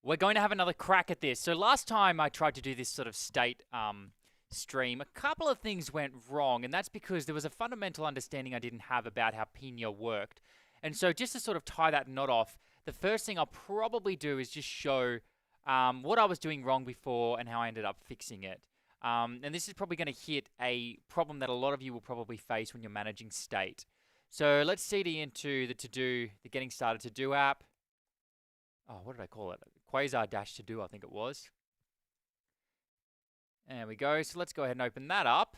We're going to have another crack at this. So last time I tried to do this sort of state stream, a couple of things went wrong, and that's because there was a fundamental understanding I didn't have about how Pina worked. And so just to sort of tie that knot off, the first thing I'll probably do is just show what I was doing wrong before and how I ended up fixing it. And this is probably going to hit a problem that a lot of you will probably face when you're managing state. So let's CD into the to-do, the getting started to-do app. Oh, what did I call it? Quasar dash to-do, I think it was. There we go. So let's go ahead and open that up.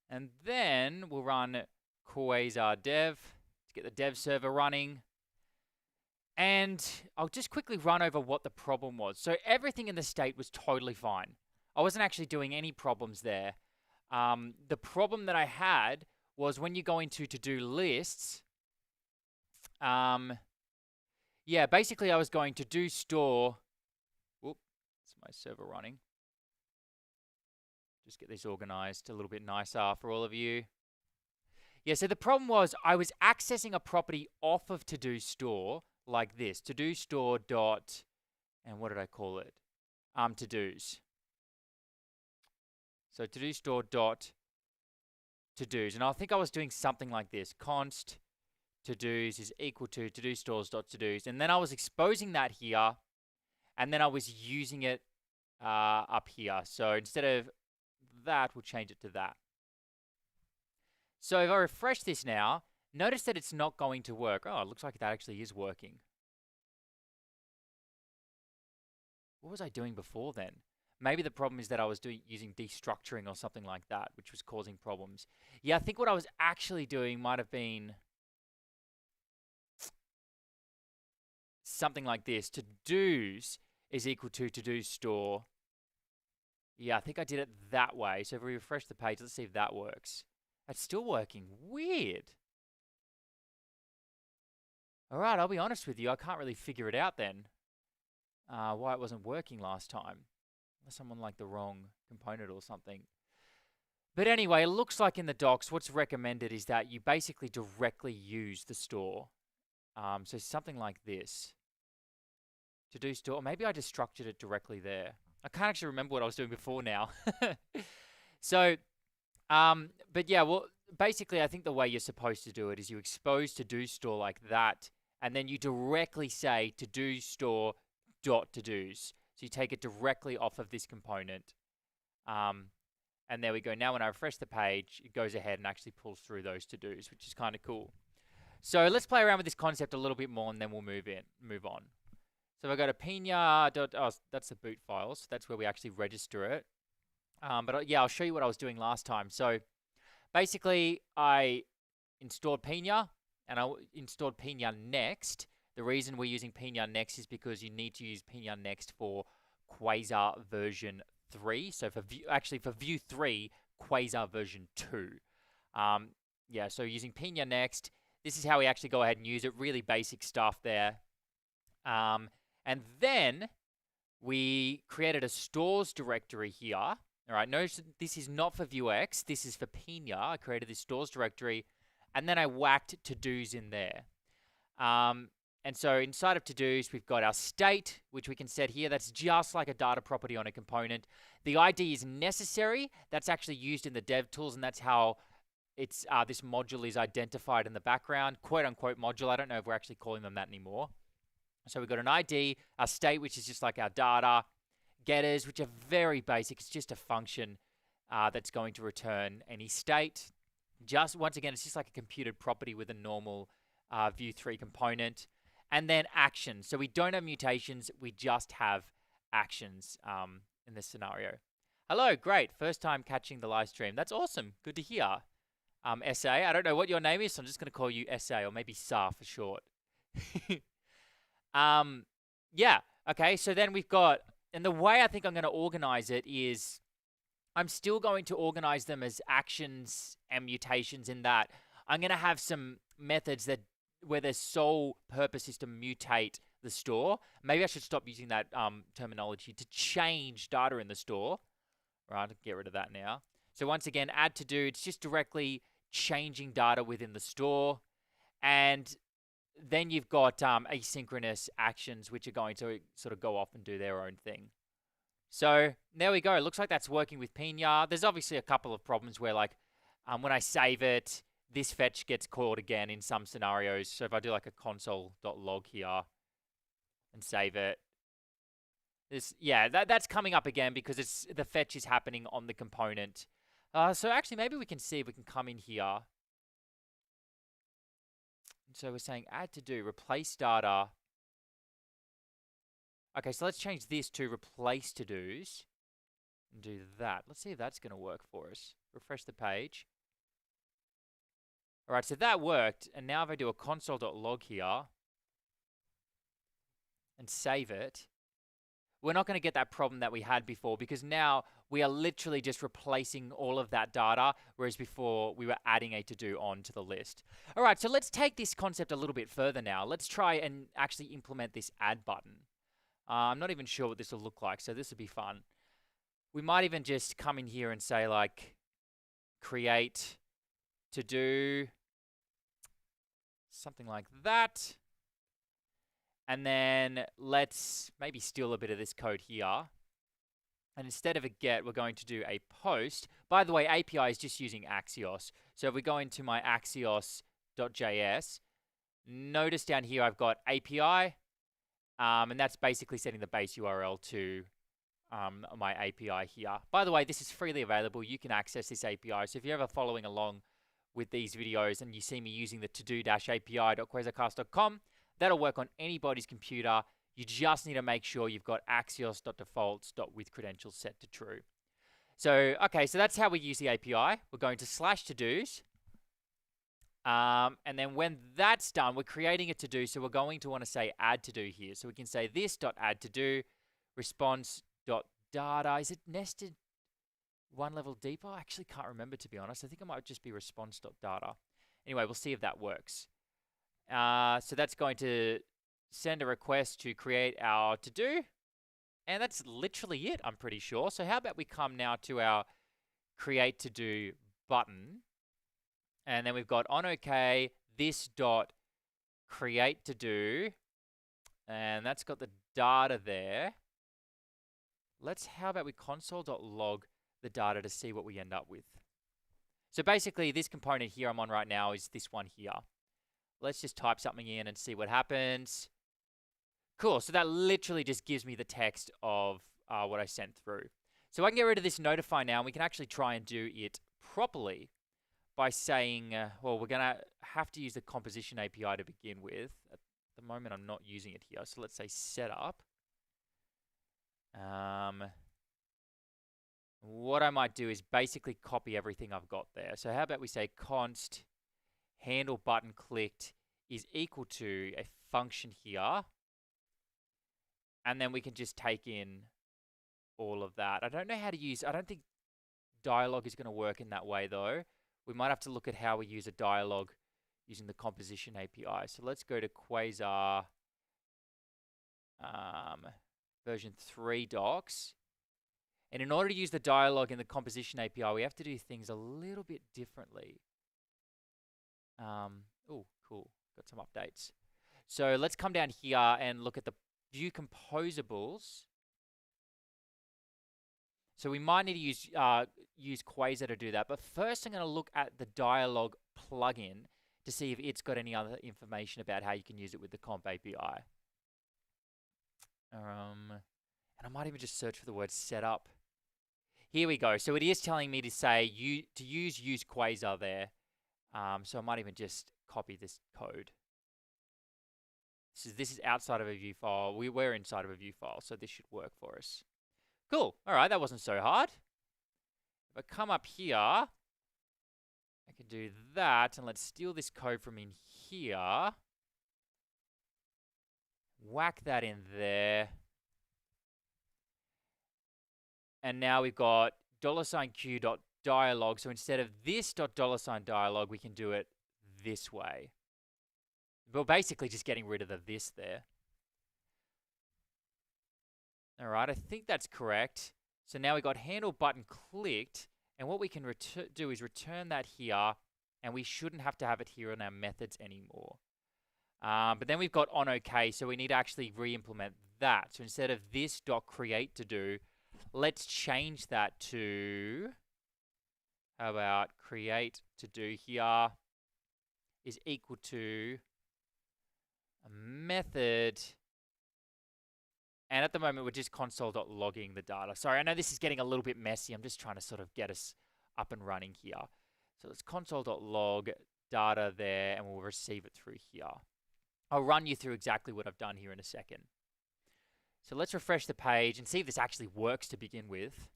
And then we'll run Quasar dev to get the dev server running. And I'll just quickly run over what the problem was. So everything in the state was totally fine. I wasn't actually doing any problems there. The problem that I had was when you go into to-do lists, yeah, basically I was going to do store. Whoop, it's my server running. Just get this organized a little bit nicer for all of you. Yeah, so the problem was I was accessing a property off of to-do store like this. To-do store dot, and what did I call it? To-dos. So to-do store dot to-dos. And I think I was doing something like this. Const to-dos is equal to stores dot to-dos. And then I was exposing that here, and then I was using it up here. So instead of that, we'll change it to that. So if I refresh this now, notice that it's not going to work. Oh, it looks like that actually is working. What was I doing before then? Maybe the problem is that I was using destructuring or something like that, which was causing problems. Yeah, I think what I was actually doing might have been something like this. To-dos is equal to-do store. Yeah, I think I did it that way. So if we refresh the page, let's see if that works. That's still working. Weird. All right, I'll be honest with you. I can't really figure it out then. Why it wasn't working last time. Unless someone liked the wrong component or something. But anyway, it looks like in the docs, what's recommended is that you basically directly use the store. So something like this. To-do store. Or maybe I just structured it directly there. I can't actually remember what I was doing before now. So, but yeah, well, basically, I think the way you're supposed to do it is you expose to-do store like that, and then you directly say to-do store dot to-dos. So you take it directly off of this component. And there we go. Now when I refresh the page, it goes ahead and actually pulls through those to-dos, which is kind of cool. So let's play around with this concept a little bit more, and then we'll move on. So if I go to Pina, oh, that's the boot file, so that's where we actually register it. But yeah, I'll show you what I was doing last time. So basically, I installed Pina, and I installed Pina Next. The reason we're using Pina Next is because you need to use Pina Next for Quasar version 3. So for Vue 3, Quasar version 2. Yeah, so using Pina Next, this is how we actually go ahead and use it. Really basic stuff there. And then we created a stores directory here. All right, notice this is not for Vuex. This is for Pina. I created this stores directory, and then I whacked to-dos in there. And so inside of to-dos, we've got our state, which we can set here. That's just like a data property on a component. The ID is necessary. That's actually used in the dev tools, and that's how it's this module is identified in the background. Quote-unquote module. I don't know if we're actually calling them that anymore. So we've got an ID, our state, which is just like our data, getters, which are very basic. It's just a function that's going to return any state. Just once again, it's just like a computed property with a normal Vue 3 component. And then actions. So we don't have mutations. We just have actions in this scenario. Hello, great. First time catching the live stream. That's awesome. Good to hear. SA, I don't know what your name is, so I'm just going to call you SA or maybe SAR for short. Yeah, okay, so then we've got, and the way I think I'm going to organize it is I'm still going to organize them as actions and mutations in that I'm going to have some methods that where their sole purpose is to mutate the store. Maybe I should stop using that terminology to change data in the store. Right, I'll get rid of that now. So once again, add to do, it's just directly changing data within the store. And then you've got asynchronous actions, which are going to sort of go off and do their own thing. So there we go. It looks like that's working with Pina. There's obviously a couple of problems where, like, when I save it, this fetch gets called again in some scenarios. So if I do like a console.log here and save it, that's coming up again because the fetch is happening on the component. So actually, maybe we can see if we can come in here. So we're saying add to do, replace data. Okay, so let's change this to replace to-dos and do that. Let's see if that's going to work for us. Refresh the page. All right, so that worked. And now if I do a console.log here and save it, we're not going to get that problem that we had before because now we are literally just replacing all of that data, whereas before we were adding a to-do onto the list. All right, so let's take this concept a little bit further now. Let's try and actually implement this add button. I'm not even sure what this will look like, so this would be fun. We might even just come in here and say, like, create to-do, something like that. And then let's maybe steal a bit of this code here. And instead of a get, we're going to do a post. By the way, API is just using Axios. So if we go into my axios.js, notice down here I've got API. And that's basically setting the base URL to my API here. By the way, this is freely available. You can access this API. So if you're ever following along with these videos and you see me using the todo-api.quasarcast.com, that'll work on anybody's computer. You just need to make sure you've got axios.defaults.withCredentials set to true. So, okay, so that's how we use the API. We're going to /todos. And then when that's done, we're creating a to-do. So we're going to want to say add to-do here. So we can say this.add-to-do response.data. Is it nested one level deeper? I actually can't remember, to be honest. I think it might just be response.data. Anyway, we'll see if that works. So that's going to send a request to create our to-do. And that's literally it, I'm pretty sure. So how about we come now to our create to-do button. And then we've got on OK, this dot create to do, and that's got the data there. How about we console.log the data to see what we end up with. So basically this component here I'm on right now is this one here. Let's just type something in and see what happens. Cool, so that literally just gives me the text of what I sent through. So I can get rid of this notify now, and we can actually try and do it properly by saying, well, we're going to have to use the composition API to begin with. At the moment, I'm not using it here. So let's say setup. What I might do is basically copy everything I've got there. So how about we say const handle button clicked is equal to a function here. And then we can just take in all of that. I don't know how to use, I don't think dialogue is going to work in that way though. We might have to look at how we use a dialogue using the composition API. So let's go to Quasar version 3 docs. And in order to use the dialogue in the composition API, we have to do things a little bit differently. Oh, cool. Got some updates. So let's come down here and look at the view composables. So we might need to use Quasar to do that. But first I'm going to look at the dialogue plugin to see if it's got any other information about how you can use it with the comp API. And I might even just search for the word setup. Here we go. So it is telling me to say use Quasar there. So I might even just copy this code. This is outside of a view file. We're inside of a view file, so this should work for us. Cool. All right, that wasn't so hard. If I come up here, I can do that, and let's steal this code from in here. Whack that in there. And now we've got $q.dialog. So instead of this $dialog, we can do it this way. We're basically just getting rid of the this there. All right, I think that's correct. So now we've got handle button clicked, and what we can do is return that here, and we shouldn't have to have it here in our methods anymore. But then we've got on OK, so we need to actually re-implement that. So instead of this dot create to do, let's change that to, how about create to do here is equal to a method. And at the moment, we're just console.logging the data. Sorry, I know this is getting a little bit messy. I'm just trying to sort of get us up and running here. So let's console.log data there, and we'll receive it through here. I'll run you through exactly what I've done here in a second. So let's refresh the page and see if this actually works to begin with.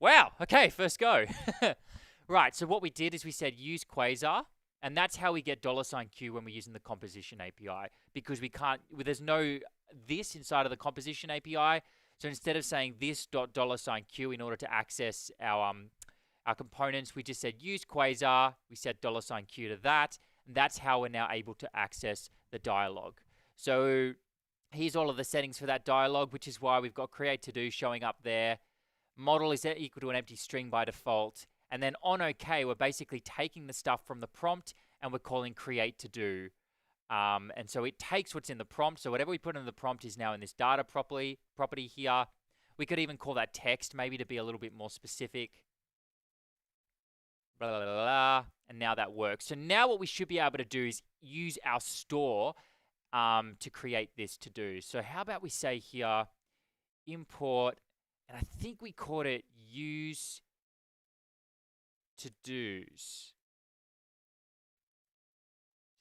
Wow, okay, first go. Right, so what we did is we said use Quasar, and that's how we get $Q when we're using the composition API, because we can't, there's no this inside of the composition API. So instead of saying this $Q in order to access our components, we just said use Quasar. We set $Q to that, and that's how we're now able to access the dialog. So here's all of the settings for that dialog, which is why we've got create to do showing up there. Model is equal to an empty string by default. And then on OK, we're basically taking the stuff from the prompt and we're calling create to do. And so it takes what's in the prompt. So whatever we put in the prompt is now in this data property here. We could even call that text maybe to be a little bit more specific. Blah, blah, blah, blah. And now that works. So now what we should be able to do is use our store to create this to do. So how about we say here, import, and I think we called it use to-dos. Is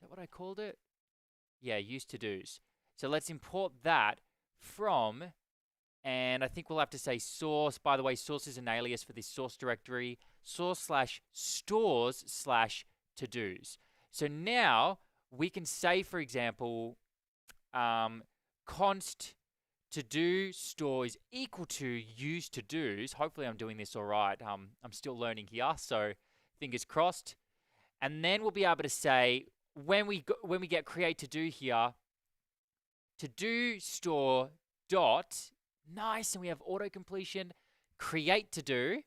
that what I called it? Yeah, use to-dos. So let's import that from, and I think we'll have to say source. By the way, source is an alias for this source directory, source/stores/to-dos. So now we can say, for example, const to-do store is equal to use to-dos. Hopefully I'm doing this all right. I'm still learning here, so fingers crossed. And then we'll be able to say, when we get create to do here, to-do store dot, nice, and we have auto completion, create to do,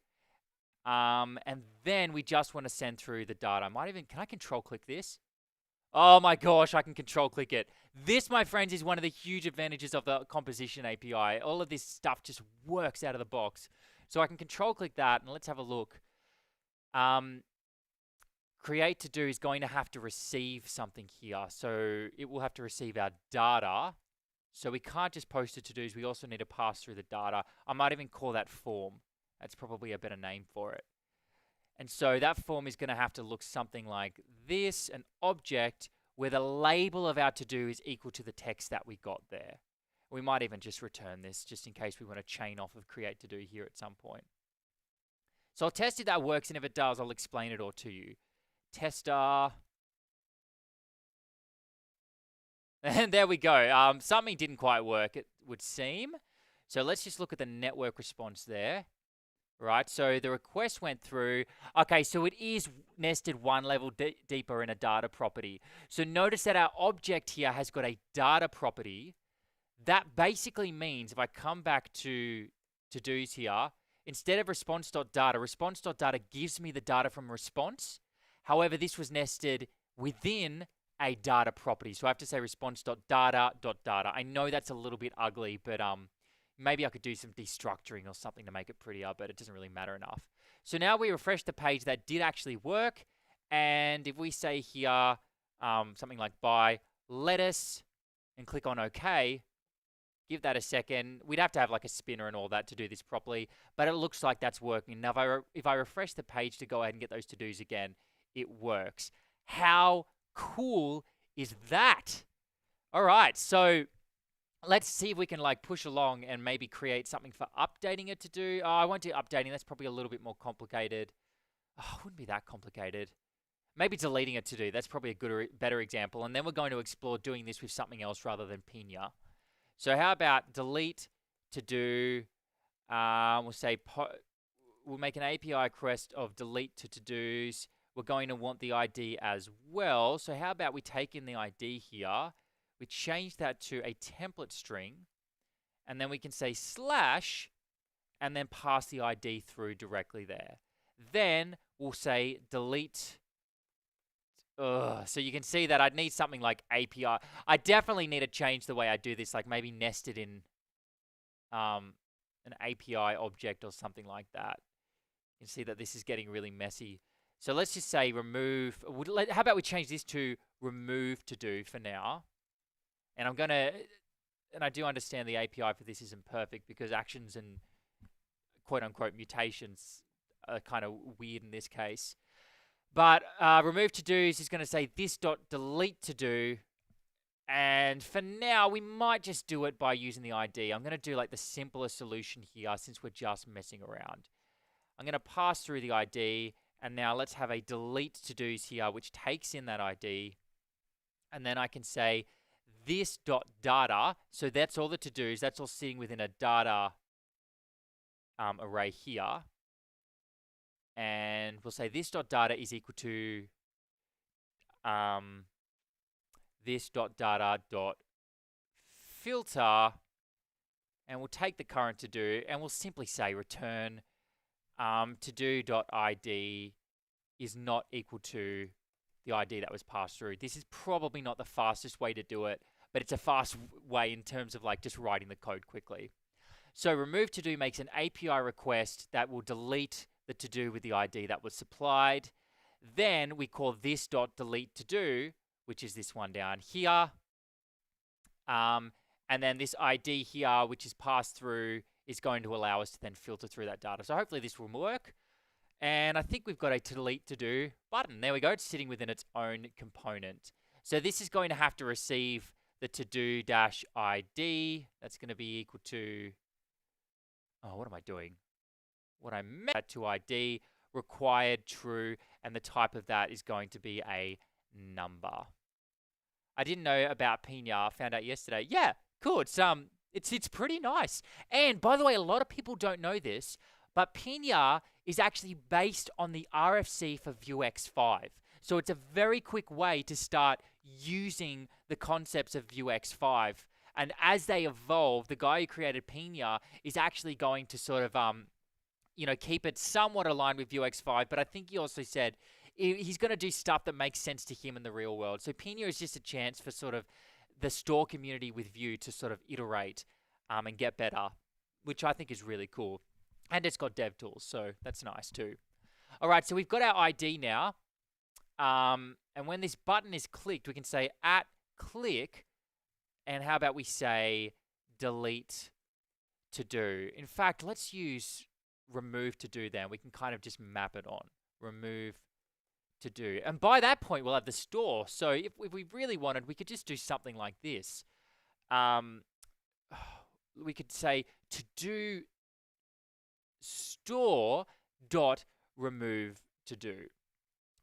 and then we just want to send through the data. Can I control click this? Oh my gosh, I can control click it. This, my friends, is one of the huge advantages of the composition API. All of this stuff just works out of the box. So I can control click that, and let's have a look. Create to do is going to have to receive something here. So it will have to receive our data. So we can't just post it to dos. We also need to pass through the data. I might even call that form. That's probably a better name for it. And so that form is going to have to look something like this, an object where the label of our to-do is equal to the text that we got there. We might even just return this just in case we want to chain off of create to do here at some point. So I'll test if that works, and if it does, I'll explain it all to you. Tester. And there we go. Something didn't quite work, it would seem. So let's just look at the network response there. Right, so the request went through. Okay, so it is nested one level deeper in a data property. So notice that our object here has got a data property. That basically means if I come back to to-dos here, instead of response.data gives me the data from response. However, this was nested within a data property. So I have to say response.data.data. I know that's a little bit ugly, but maybe I could do some destructuring or something to make it prettier, but it doesn't really matter enough. So now we refresh the page. That did actually work. And if we say here something like buy lettuce and click on OK, give that a second. We'd have to have like a spinner and all that to do this properly, but it looks like that's working. Now, if I refresh the page to go ahead and get those to-dos again, it works. How cool is that? All right, so let's see if we can like push along and maybe create something for updating it to do. Oh, I won't do updating. That's probably a little bit more complicated. Oh, it wouldn't be that complicated. Maybe deleting it to do. That's probably a better example. And then we're going to explore doing this with something else rather than Pina. So how about delete to do? We'll say we'll make an API request of delete to to-dos. We're going to want the ID as well. So how about we take in the ID here? We change that to a template string, and then we can say slash, and then pass the ID through directly there. Then we'll say delete Ugh. So you can see that I'd need something like API. I definitely need to change the way I do this, like maybe nested in an API object or something like that. You can see that this is getting really messy. So let's just say remove. How about we change this to remove to do for now? And I'm gonna, and I do understand the API for this isn't perfect because actions and quote unquote mutations are kind of weird in this case. But remove to do's is going to say this dot delete to do. And for now, we might just do it by using the ID. I'm going to do like the simplest solution here since we're just messing around. I'm going to pass through the ID. And now let's have a delete to do's here, which takes in that ID. And then I can say this dot data. So that's all the to do's. That's all sitting within a data array here. And we'll say this dot data is equal to this dot data dot filter, and we'll take the current to do, and we'll simply say return to do dot ID is not equal to the ID that was passed through. This is probably not the fastest way to do it, but it's a fast way in terms of like just writing the code quickly. So remove to do makes an API request that will delete the to do with the ID that was supplied. Then we call this dot delete to do, which is this one down here. And then this ID here, which is passed through, is going to allow us to then filter through that data. So hopefully this will work. And I think we've got a delete to do button. There we go. It's sitting within its own component. So this is going to have to receive the to do dash ID. That's going to be equal to, oh, what am I doing? What I meant to ID required true, and the type of that is going to be a number. I didn't know about Pina. Found out yesterday. Yeah, cool. It's pretty nice. And by the way, a lot of people don't know this, but Pina is actually based on the RFC for Vuex 5. So it's a very quick way to start using the concepts of Vuex 5. And as they evolve, the guy who created Pina is actually going to sort of keep it somewhat aligned with Vuex 5, but I think he also said he's going to do stuff that makes sense to him in the real world. So Pina is just a chance for sort of the store community with Vue to sort of iterate and get better, which I think is really cool. And it's got dev tools, so that's nice too. All right, so we've got our ID now. And when this button is clicked, we can say @click, and how about we say delete to do. In fact, let's use remove to do then. We can kind of just map it on. Remove to do. And by that point, we'll have the store. So if we really wanted, we could just do something like this. We could say to do store dot remove to do.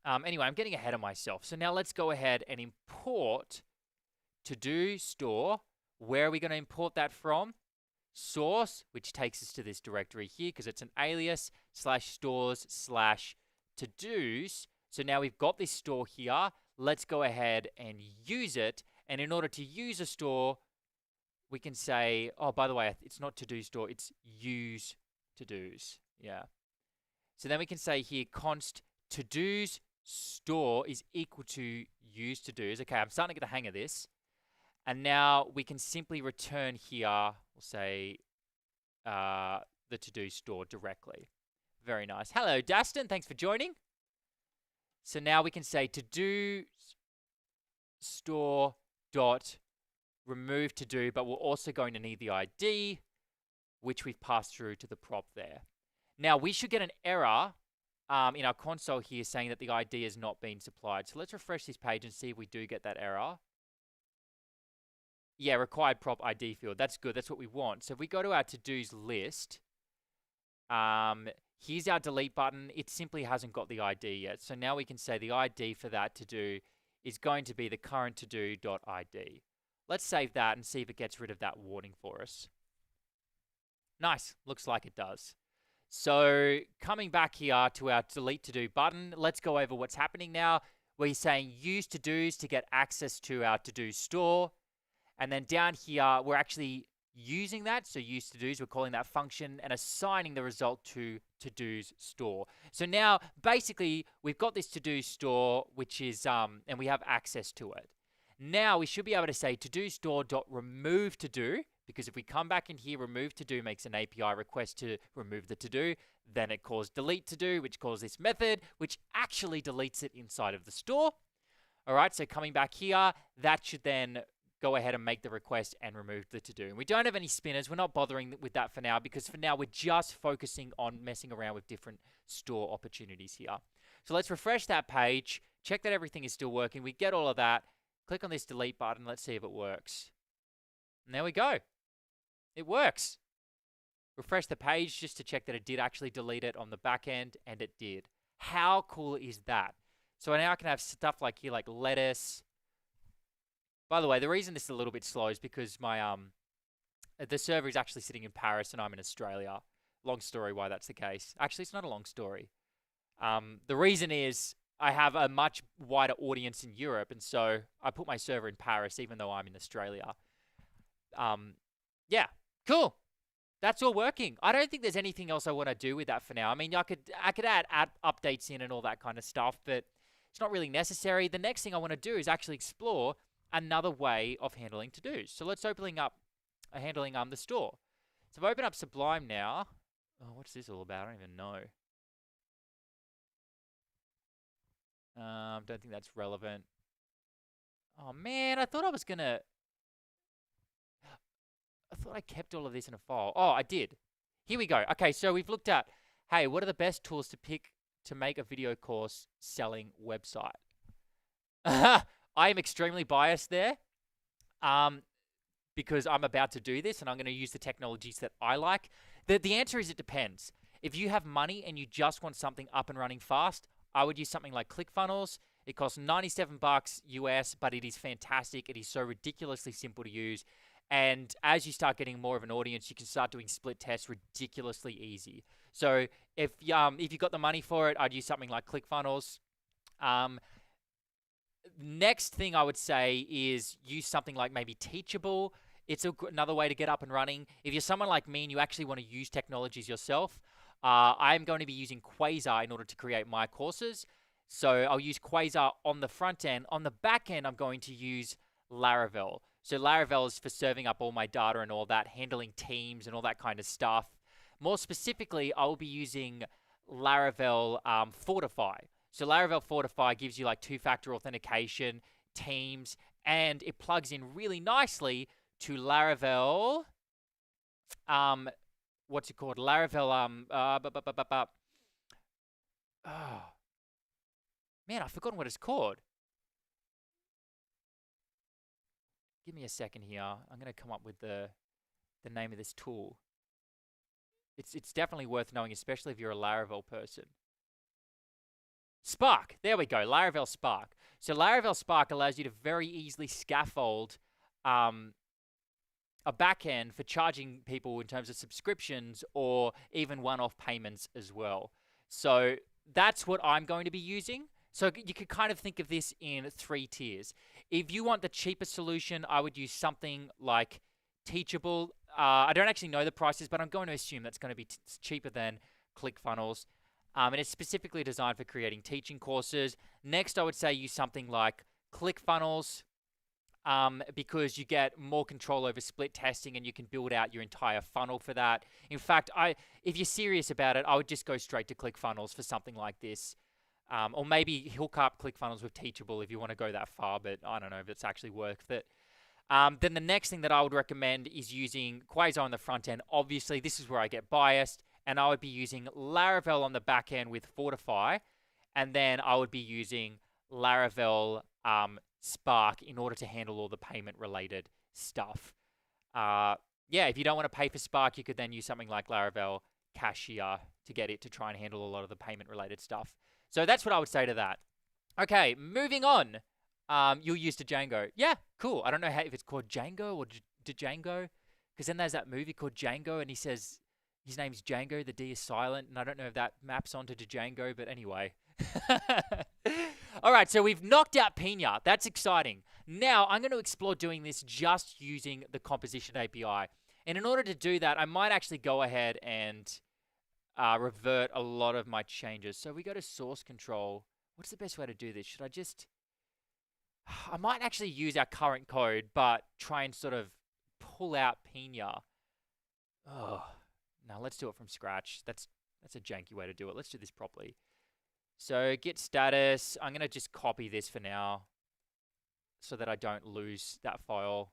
Anyway, I'm getting ahead of myself. So now let's go ahead and import to do store. Where are we going to import that from? Source, which takes us to this directory here because it's an alias /stores/to-dos. So now we've got this store here. Let's go ahead and use it. And in order to use a store, we can say, oh, by the way, it's not to-do store, it's use to-dos. Yeah. So then we can say here const to-dos store is equal to use to-dos. Okay, I'm starting to get the hang of this. And now we can simply return here, we'll say the to-do store directly. Very nice. Hello, Daston. Thanks for joining. So now we can say to-do store dot remove to-do, but we're also going to need the ID, which we've passed through to the prop there. Now, we should get an error in our console here saying that the ID has not been supplied. So let's refresh this page and see if we do get that error. Yeah, required prop ID field. That's good. That's what we want. So if we go to our to-dos list, here's our delete button. It simply hasn't got the ID yet. So now we can say the ID for that to-do is going to be the current to-do.id. Let's save that and see if it gets rid of that warning for us. Nice. Looks like it does. So coming back here to our delete to-do button, let's go over what's happening now. We're saying use to-dos to get access to our to-do store. And then down here, we're actually using that. So use to-dos, we're calling that function and assigning the result to to-dos store. So now basically we've got this to-do store, which is, and we have access to it. Now we should be able to say to-do store.remove to-do, because if we come back in here, remove to-do makes an API request to remove the to-do. Then it calls delete to-do, which calls this method, which actually deletes it inside of the store. All right, so coming back here, that should then go ahead and make the request and remove the to-do. And we don't have any spinners. We're not bothering with that for now, because for now we're just focusing on messing around with different store opportunities here. So let's refresh that page, check that everything is still working. We get all of that. Click on this delete button. Let's see if it works. And there we go. It works. Refresh the page just to check that it did actually delete it on the back end, and it did. How cool is that? So now I can have stuff like here, like lettuce. By the way, the reason this is a little bit slow is because my the server is actually sitting in Paris and I'm in Australia. Long story why that's the case. Actually, it's not a long story. The reason is I have a much wider audience in Europe, and so I put my server in Paris even though I'm in Australia. Yeah, cool. That's all working. I don't think there's anything else I want to do with that for now. I mean, I could add updates in and all that kind of stuff, but it's not really necessary. The next thing I want to do is actually explore another way of handling to-dos. So let's open up handling the store. So I've opened up Sublime now. Oh, what's this all about? I don't even know. Don't think that's relevant. Oh man, I thought I kept all of this in a file. Oh, I did. Here we go. Okay, so we've looked at, hey, what are the best tools to pick to make a video course selling website? I am extremely biased there because I'm about to do this and I'm going to use the technologies that I like. The answer is it depends. If you have money and you just want something up and running fast, I would use something like ClickFunnels. It costs $97 US, but it is fantastic. It is so ridiculously simple to use. And as you start getting more of an audience, you can start doing split tests ridiculously easy. So if you got the money for it, I'd use something like ClickFunnels. Next thing I would say is use something like maybe Teachable. It's another way to get up and running. If you're someone like me and you actually want to use technologies yourself, I'm going to be using Quasar in order to create my courses. So I'll use Quasar on the front end. On the back end, I'm going to use Laravel. So Laravel is for serving up all my data and all that, handling teams and all that kind of stuff. More specifically, I'll be using Laravel Fortify. So Laravel Fortify gives you like two-factor authentication, teams, and it plugs in really nicely to Laravel. What's it called? Laravel. Oh, man, I've forgotten what it's called. Give me a second here. I'm going to come up with the name of this tool. It's definitely worth knowing, especially if you're a Laravel person. Spark. There we go. Laravel Spark. So Laravel Spark allows you to very easily scaffold a backend for charging people in terms of subscriptions or even one-off payments as well. So that's what I'm going to be using. So you could kind of think of this in 3 tiers. If you want the cheapest solution, I would use something like Teachable. I don't actually know the prices, but I'm going to assume that's going to be cheaper than ClickFunnels. And it's specifically designed for creating teaching courses. Next, I would say use something like ClickFunnels because you get more control over split testing and you can build out your entire funnel for that. In fact, if you're serious about it, I would just go straight to ClickFunnels for something like this. Or maybe hook up ClickFunnels with Teachable if you want to go that far, but I don't know if it's actually worth it. Then the next thing that I would recommend is using Quasar on the front end. Obviously, this is where I get biased, and I would be using Laravel on the back end with Fortify, and then I would be using Laravel Spark in order to handle all the payment-related stuff. Yeah, if you don't want to pay for Spark, you could then use something like Laravel Cashier to get it to try and handle a lot of the payment-related stuff. So that's what I would say to that. Okay, moving on. You'll use Django. Yeah, cool. I don't know if it's called Django or Django, because then there's that movie called Django, and he says his name's Django, the D is silent, and I don't know if that maps onto Django, but anyway. All right, so we've knocked out Pina. That's exciting. Now, I'm going to explore doing this just using the composition API. And in order to do that, I might actually go ahead and revert a lot of my changes. So we go to source control. What's the best way to do this? Should I just... I might actually use our current code, but try and sort of pull out Pina. Oh, no, let's do it from scratch. That's a janky way to do it. Let's do this properly. So git status, I'm going to just copy this for now so that I don't lose that file.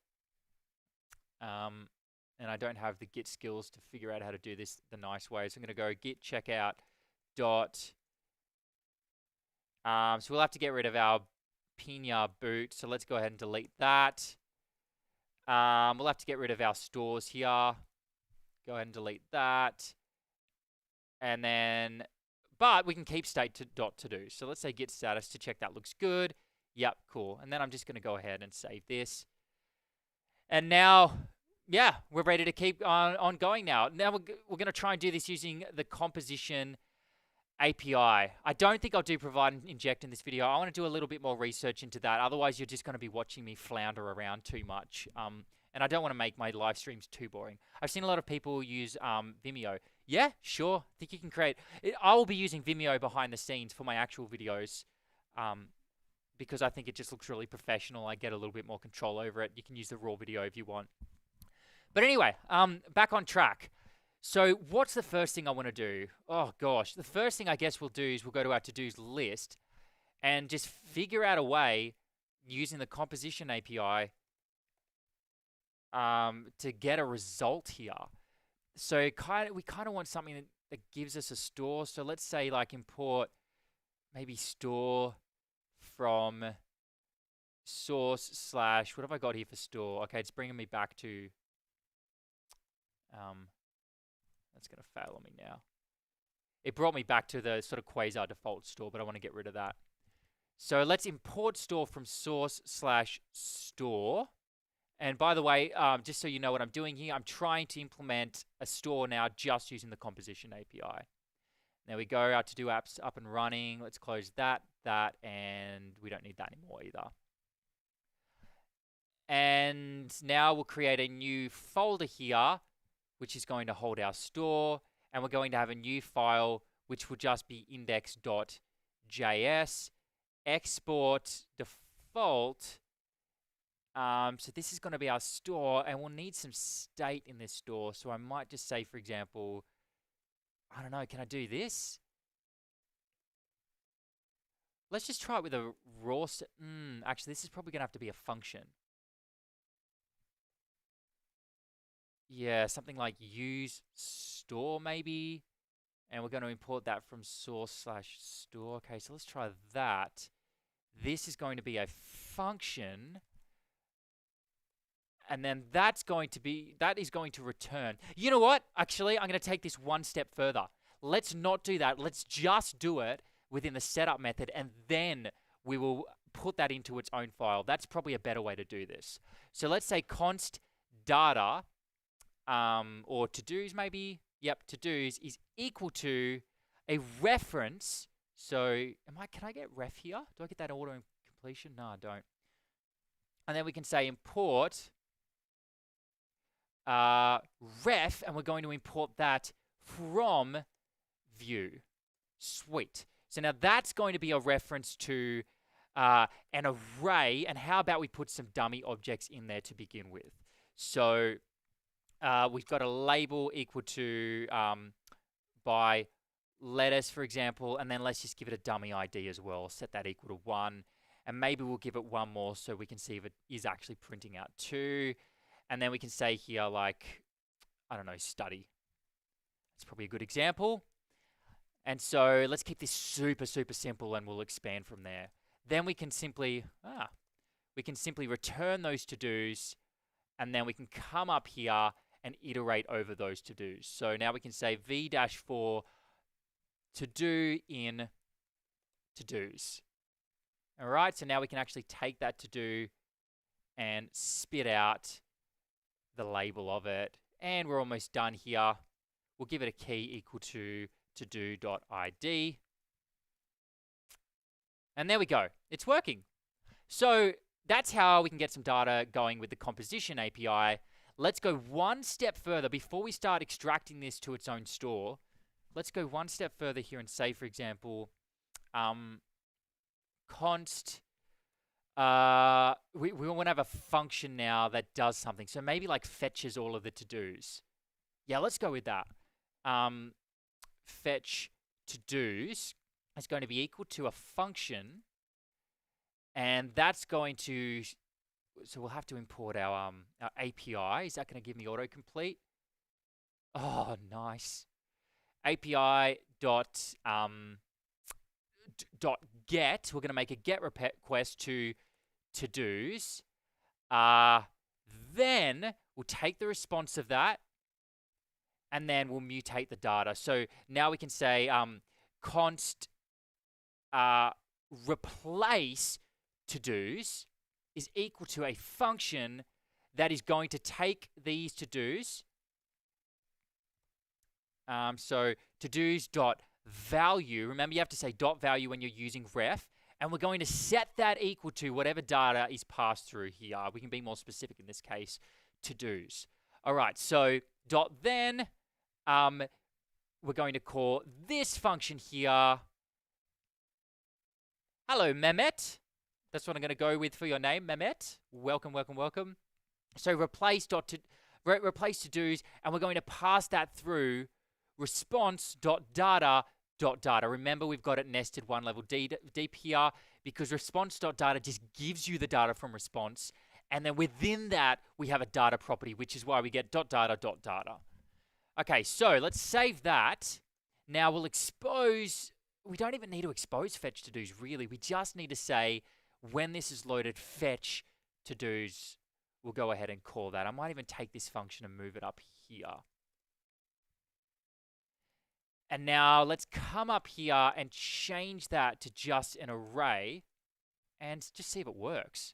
And I don't have the git skills to figure out how to do this the nice way. So I'm going to go git checkout dot. So we'll have to get rid of our Pina boot. So let's go ahead and delete that. We'll have to get rid of our stores here. Go ahead and delete that. And then, but we can keep state to dot to do. So let's say git status to check that looks good. Yep, cool. And then I'm just going to go ahead and save this. And now, yeah, we're ready to keep on going now. Now we're going to try and do this using the composition API. I don't think I'll do provide and inject in this video. I want to do a little bit more research into that. Otherwise, you're just going to be watching me flounder around too much. And I don't want to make my live streams too boring. I've seen a lot of people use Vimeo. Yeah, sure. I think you can create... I will be using Vimeo behind the scenes for my actual videos because I think it just looks really professional. I get a little bit more control over it. You can use the raw video if you want. But anyway, back on track. So what's the first thing I want to do? Oh, gosh. The first thing I guess we'll do is we'll go to our to-dos list and just figure out a way using the composition API to get a result here. So we kind of want something that gives us a store. So let's say like import maybe store from source slash, what have I got here for store? Okay, it's bringing me back to, that's going to fail on me now. It brought me back to the sort of Quasar default store, but I want to get rid of that. So let's import store from source slash store. And by the way, just so you know what I'm doing here, I'm trying to implement a store now just using the composition API. There we go, our to-do app's up and running. Let's close that, and we don't need that anymore either. And now we'll create a new folder here, which is going to hold our store. And we're going to have a new file, which will just be index.js, export default. So this is going to be our store, and we'll need some state in this store. So I might just say, for example, I don't know, can I do this? Let's just try it with a raw set. Actually, this is probably going to have to be a function. Yeah, something like use store maybe. And we're going to import that from source slash store. Okay, so let's try that. This is going to be a function. And then that is going to return. You know what? Actually, I'm going to take this one step further. Let's not do that. Let's just do it within the setup method, and then we will put that into its own file. That's probably a better way to do this. So let's say const data, or to-dos maybe. Yep, to-dos is equal to a reference. So can I get ref here? Do I get that auto completion? No, I don't. And then we can say import ref, and we're going to import that from view. Sweet. So now that's going to be a reference to an array, and how about we put some dummy objects in there to begin with? So we've got a label equal to by lettuce, for example, and then let's just give it a dummy ID as well. Set that equal to 1, and maybe we'll give it one more so we can see if it is actually printing out 2. And then we can say here, like, I don't know, study. That's probably a good example. And so let's keep this super, super simple, and we'll expand from there. Then we can simply, return those to-dos, and then we can come up here and iterate over those to-dos. So now we can say v-4 to-do in to-dos. All right, so now we can actually take that to-do and spit out the label of it, and we're almost done here. We'll give it a key equal to to-do.id, and there we go. It's working. So that's how we can get some data going with the composition API. let's go one step further before we start extracting this to its own store. Let's go one step further here and say, for example, const. We want to have a function now that does something. So maybe like fetches all of the to-dos. Yeah, let's go with that. Fetch to-dos is going to be equal to a function, and that's going to, so we'll have to import our API. Is that going to give me autocomplete? Oh, nice. API dot get. We're going to make a get request to to-dos. Then we'll take the response of that, and then we'll mutate the data. So now we can say const replace to-dos is equal to a function that is going to take these to-dos. So to-dos dot value. Remember, you have to say dot value when you're using ref. And we're going to set that equal to whatever data is passed through here. We can be more specific in this case, to-dos. All right, so dot then, we're going to call this function here. Hello, Mehmet. That's what I'm going to go with for your name, Mehmet. Welcome, welcome, welcome. So replace to-dos, and we're going to pass that through response.data. Data. Remember, we've got it nested one level deep here because response.data just gives you the data from response. And then within that, we have a data property, which is why we get .data. Okay, so let's save that. Now we'll expose, we don't even need to expose fetch to-dos, really. We just need to say, when this is loaded, fetch to-dos. We'll go ahead and call that. I might even take this function and move it up here. And now let's come up here and change that to just an array and just see if it works.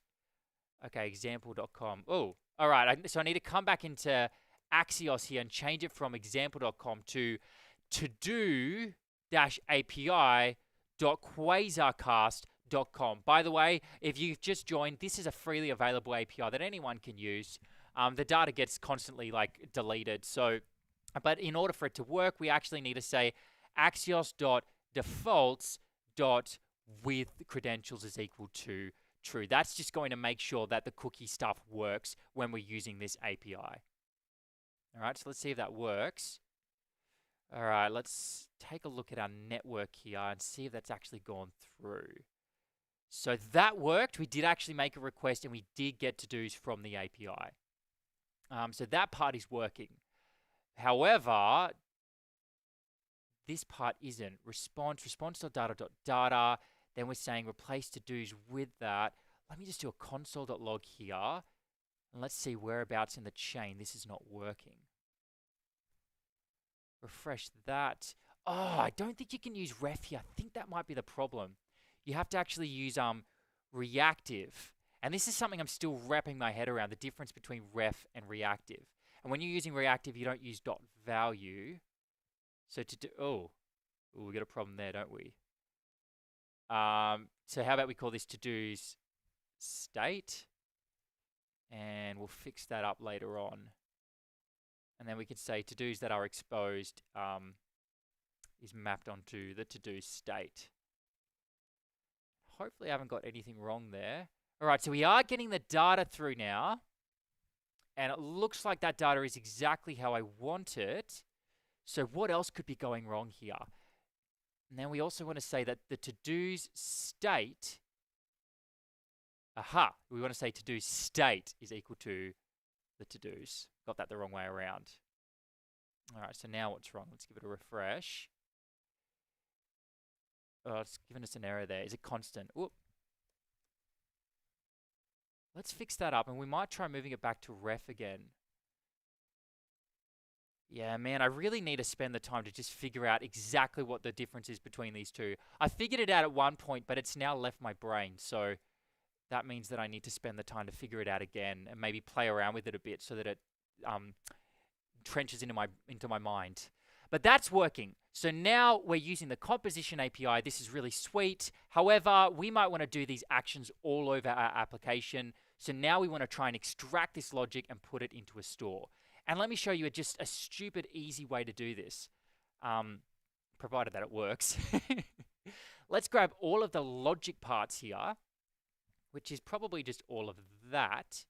Okay, example.com. Oh, all right. So I need to come back into Axios here and change it from example.com to to-do-api.quasarcast.com. By the way, if you've just joined, this is a freely available API that anyone can use. The data gets constantly deleted. So but in order for it to work, we actually need to say axios.defaults.with credentials is equal to true. That's just going to make sure that the cookie stuff works when we're using this API. All right, so let's see if that works. All right, let's take a look at our network here and see if that's actually gone through. So that worked. We did actually make a request, and we did get to-dos from the API. So that part is working. However, this part isn't. Response.data. Then we're saying replace to-dos with that. Let me just do a console.log here. And let's see whereabouts in the chain this is not working. Refresh that. Oh, I don't think you can use ref here. I think that might be the problem. You have to actually use reactive. And this is something I'm still wrapping my head around, the difference between ref and reactive. And when you're using reactive, you don't use .value. So to do, we got a problem there, don't we? So how about we call this to-dos state, and we'll fix that up later on. And then we could say to-dos that are exposed is mapped onto the to-do state. Hopefully I haven't got anything wrong there. All right, so we are getting the data through now. And it looks like that data is exactly how I want it. So what else could be going wrong here? And then we also want to say that the to-dos state, we want to say to-do state is equal to the to-dos. Got that the wrong way around. All right, so now what's wrong? Let's give it a refresh. Oh, it's giving us an error there. Is it constant? Whoop. Let's fix that up, and we might try moving it back to ref again. Yeah, man, I really need to spend the time to just figure out exactly what the difference is between these two. I figured it out at one point, but it's now left my brain, so that means that I need to spend the time to figure it out again and maybe play around with it a bit so that it trenches into my mind. But that's working. So now we're using the composition API. This is really sweet. However, we might want to do these actions all over our application. So now we want to try and extract this logic and put it into a store. And let me show you just a stupid, easy way to do this, provided that it works. Let's grab all of the logic parts here, which is probably just all of that.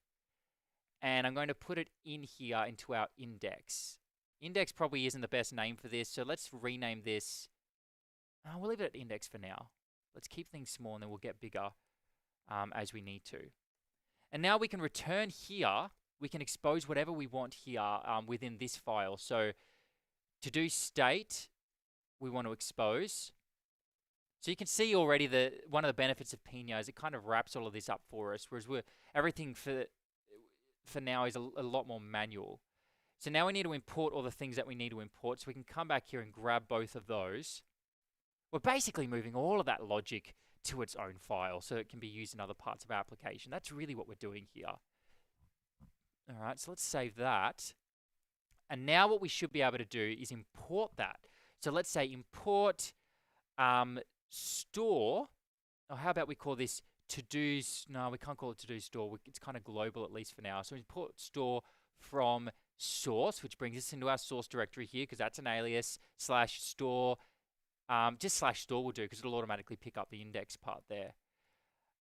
And I'm going to put it in here into our index. Index probably isn't the best name for this, so let's rename this. We'll leave it at index for now. Let's keep things small and then we'll get bigger as we need to. And now we can return here. We can expose whatever we want here within this file. So to do state, we want to expose. So you can see already that one of the benefits of Pino is it kind of wraps all of this up for us, whereas everything for now is a lot more manual. So now we need to import all the things that we need to import. So we can come back here and grab both of those. We're basically moving all of that logic to its own file so it can be used in other parts of our application. That's really what we're doing here. All right, so let's save that. And now what we should be able to do is import that. So let's say import store, or how about we call this to-dos? No, we can't call it to-do store. It's kind of global, at least for now. So import store from source, which brings us into our source directory here, because that's an alias, /store. Just /store will do, because it'll automatically pick up the index part there.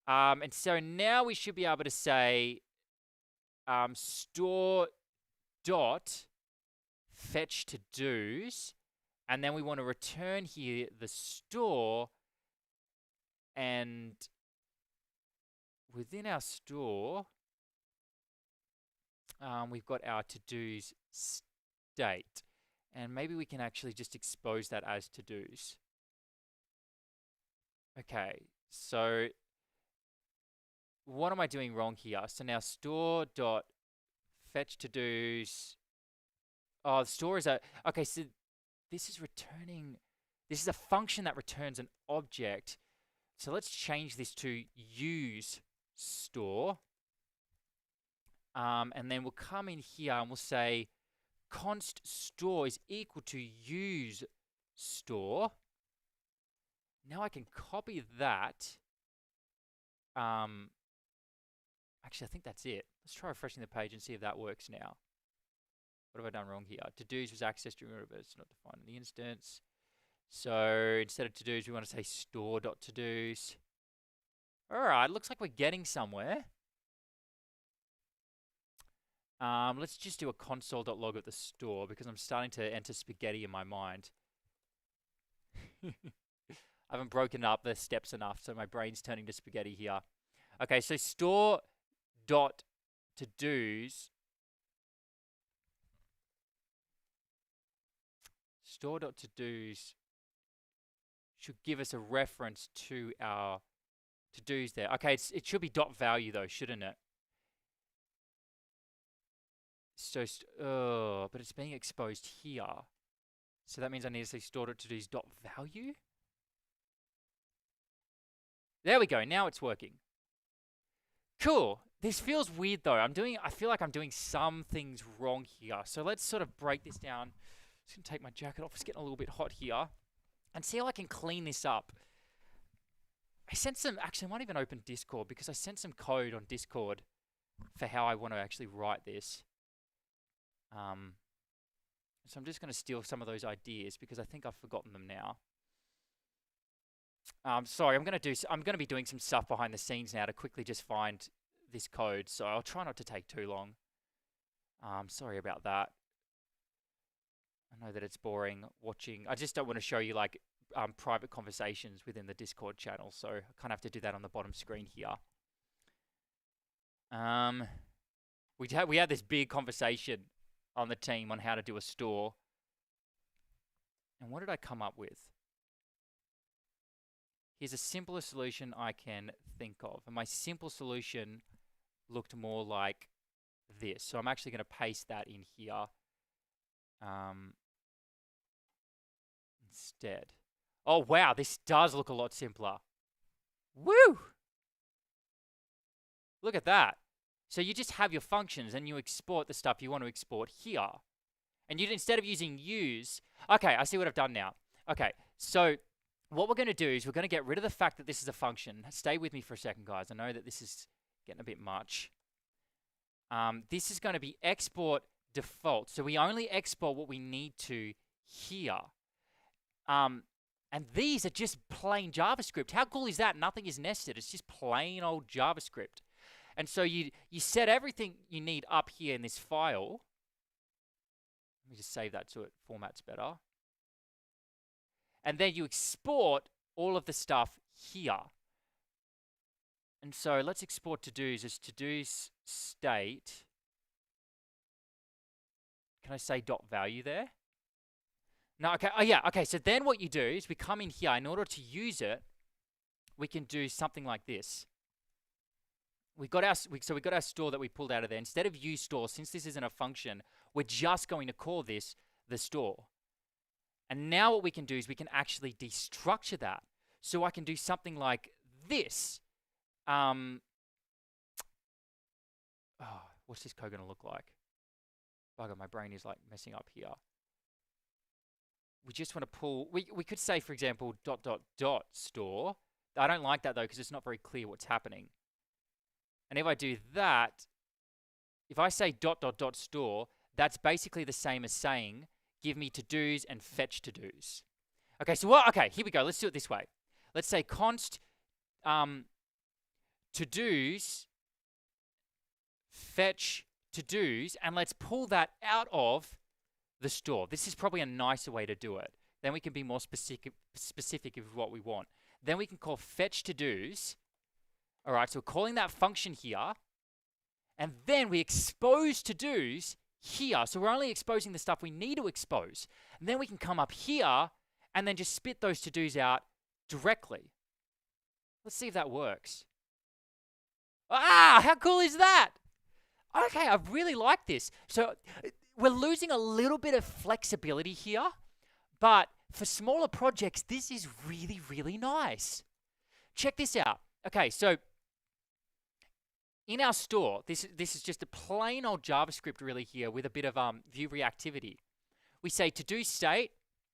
And so now we should be able to say store dot fetch to-dos, and then we want to return here the store, and within our store, we've got our to-dos state. And maybe we can actually just expose that as to-dos. Okay, so what am I doing wrong here? So now store dot fetch to-dos. Oh, the store is okay, so this is returning, this is a function that returns an object. So let's change this to use store. And then we'll come in here and we'll say const store is equal to use store. Now I can copy that. Actually, I think that's it. Let's try refreshing the page and see if that works now. What have I done wrong here? To-dos was accessed during a it's not defined in the instance. So instead of to-dos, we want to say store.todos. All right, looks like we're getting somewhere. Let's just do a console.log of the store because I'm starting to enter spaghetti in my mind. I haven't broken up the steps enough, so my brain's turning to spaghetti here. Okay, so store.todos. Store.todos should give us a reference to our to-dos there. Okay, it should be dot value though, shouldn't it? So, but it's being exposed here. So that means I need to say store.todos dot value. There we go. Now it's working. Cool. This feels weird though. I feel like I'm doing some things wrong here. So let's sort of break this down. Just gonna take my jacket off. It's getting a little bit hot here. And see how I can clean this up. I sent some, actually I might even open Discord because I sent some code on Discord for how I want to actually write this. So I'm just going to steal some of those ideas because I think I've forgotten them now. Sorry, I'm going to be doing some stuff behind the scenes now to quickly just find this code. So I'll try not to take too long. Sorry about that. I know that it's boring watching. I just don't want to show you like private conversations within the Discord channel. So I kind of have to do that on the bottom screen here. We had this big conversation on the team on how to do a store. And what did I come up with? Here's a simpler solution I can think of. And my simple solution looked more like this. So I'm actually going to paste that in here instead. Oh, wow, this does look a lot simpler. Woo! Look at that. So you just have your functions and you export the stuff you want to export here. And you instead of using use, okay, I see what I've done now. Okay, so what we're going to do is we're going to get rid of the fact that this is a function. Stay with me for a second, guys. I know that this is getting a bit much. this is going to be export default. So we only export what we need to here. And these are just plain JavaScript. How cool is that? Nothing is nested. It's just plain old JavaScript. And so you set everything you need up here in this file. Let me just save that so it formats better. And then you export all of the stuff here. And so let's export to-dos as to-dos state. Can I say dot value there? No, okay. Oh, yeah. Okay. So then what you do is we come in here. In order to use it, we can do something like this. We got our store that we pulled out of there. Instead of use store, since this isn't a function, we're just going to call this the store. And now what we can do is we can actually destructure that. So I can do something like this. What's this code going to look like? Bugger, my brain is like messing up here. We just want to pull, we could say, for example, ... store. I don't like that though, because it's not very clear what's happening. And if I do that, if I say ... store, that's basically the same as saying, give me to-dos and fetch to-dos. Okay, so what? Okay, here we go. Let's do it this way. Let's say const to-dos fetch to-dos, and let's pull that out of the store. This is probably a nicer way to do it. Then we can be more specific of what we want. Then we can call fetch to-dos. All right, so we're calling that function here, and then we expose to-dos here. So we're only exposing the stuff we need to expose. And then we can come up here and then just spit those to-dos out directly. Let's see if that works. Ah, how cool is that? Okay, I really like this. So we're losing a little bit of flexibility here, but for smaller projects, this is really, really nice. Check this out. Okay, so in our store, this is just a plain old JavaScript really here with a bit of view reactivity. We say to-do state,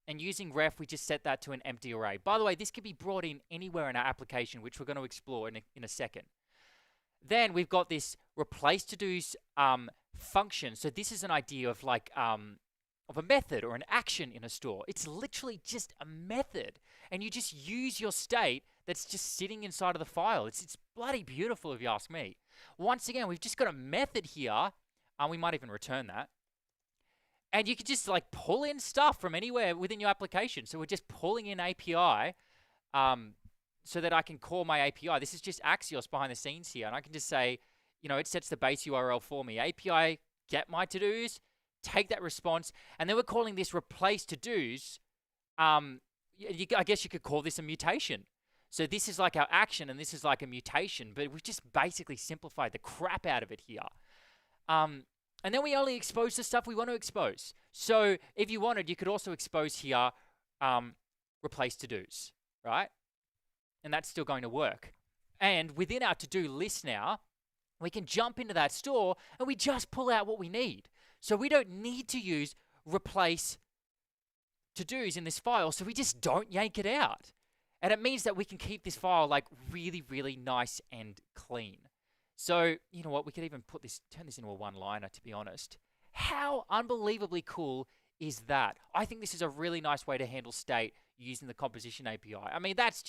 and using ref, we just set that to an empty array. By the way, this can be brought in anywhere in our application, which we're going to explore in a second. Then we've got this replace to-dos function. So this is an idea of like of a method or an action in a store. It's literally just a method, and you just use your state that's just sitting inside of the file. It's bloody beautiful if you ask me. Once again, we've just got a method here, and we might even return that. And you can just like pull in stuff from anywhere within your application. So we're just pulling in API so that I can call my API. This is just Axios behind the scenes here. And I can just say, you know, it sets the base URL for me. API, get my to-dos, take that response. And then we're calling this replace to-dos. I guess you could call this a mutation. So this is like our action, and this is like a mutation. But we've just basically simplified the crap out of it here. And then we only expose the stuff we want to expose. So if you wanted, you could also expose here replace to-dos, right? And that's still going to work. And within our to-do list now, we can jump into that store and we just pull out what we need. So we don't need to use replace to-dos in this file, so we just don't yank it out. And it means that we can keep this file like really, really nice and clean. So, you know what, we could even turn this into a one-liner, to be honest. How unbelievably cool is that? I think this is a really nice way to handle state using the composition API. I mean, that's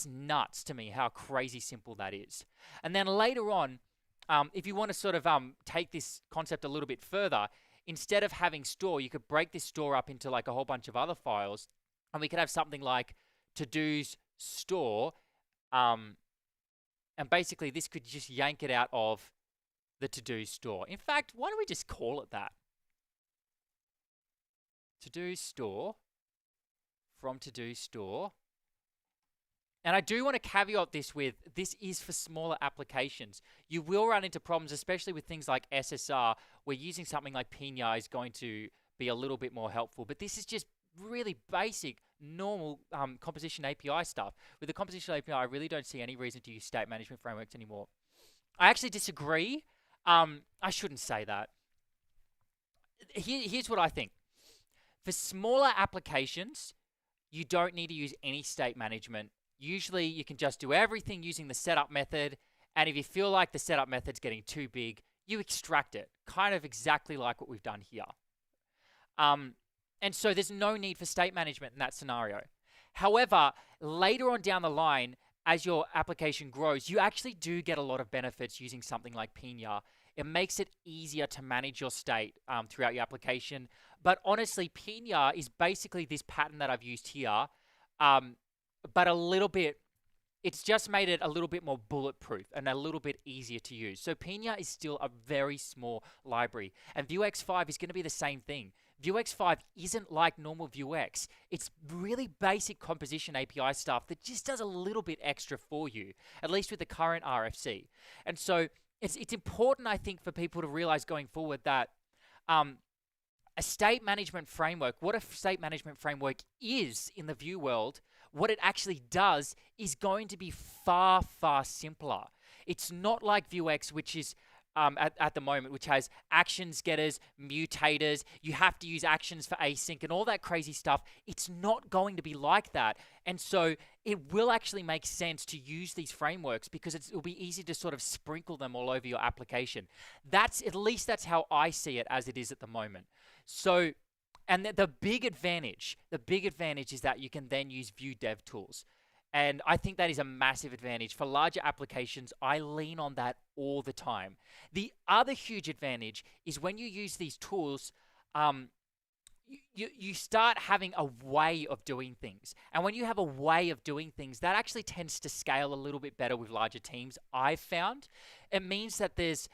nuts to me how crazy simple that is. And then later on, if you want to sort of take this concept a little bit further, instead of having store, you could break this store up into like a whole bunch of other files, and we could have something like to-dos store, and basically this could just yank it out of the to-do store. In fact, why don't we just call it that? To-do store from to-do store. And I do want to caveat this with, this is for smaller applications. You will run into problems, especially with things like SSR, where using something like Pina is going to be a little bit more helpful. But this is just really basic, normal composition API stuff. With the composition API, I really don't see any reason to use state management frameworks anymore. I actually disagree. I shouldn't say that. Here's what I think. For smaller applications, you don't need to use any state management. Usually, you can just do everything using the setup method. And if you feel like the setup method's getting too big, you extract it, kind of exactly like what we've done here. And so there's no need for state management in that scenario. However, later on down the line, as your application grows, you actually do get a lot of benefits using something like Pina. It makes it easier to manage your state throughout your application. But honestly, Pina is basically this pattern that I've used here, but a little bit, it's just made it a little bit more bulletproof and a little bit easier to use. So Pina is still a very small library, and Vuex 5 is going to be the same thing. Vuex 5 isn't like normal Vuex. It's really basic composition API stuff that just does a little bit extra for you, at least with the current RFC. And so it's important, I think, for people to realize going forward that a state management framework, what a state management framework is in the Vue world, what it actually does is going to be far, far simpler. It's not like Vuex, which is at the moment, which has actions getters, mutators. You have to use actions for async and all that crazy stuff. It's not going to be like that. And so it will actually make sense to use these frameworks because it'll be easy to sort of sprinkle them all over your application. At least that's how I see it as it is at the moment. So, and the big advantage is that you can then use Vue dev tools. And I think that is a massive advantage. For larger applications, I lean on that all the time. The other huge advantage is when you use these tools, you start having a way of doing things. And when you have a way of doing things, that actually tends to scale a little bit better with larger teams, I've found. It means that there's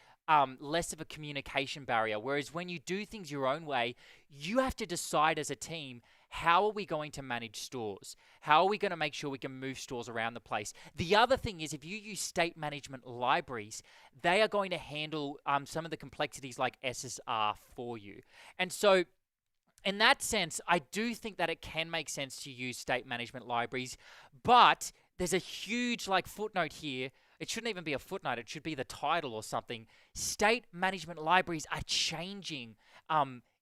less of a communication barrier. Whereas when you do things your own way, you have to decide as a team, how are we going to manage stores? How are we going to make sure we can move stores around the place? The other thing is if you use state management libraries, they are going to handle some of the complexities like SSR for you. And so in that sense, I do think that it can make sense to use state management libraries, but there's a huge footnote here. It shouldn't even be a footnote. It should be the title or something. State management libraries are changing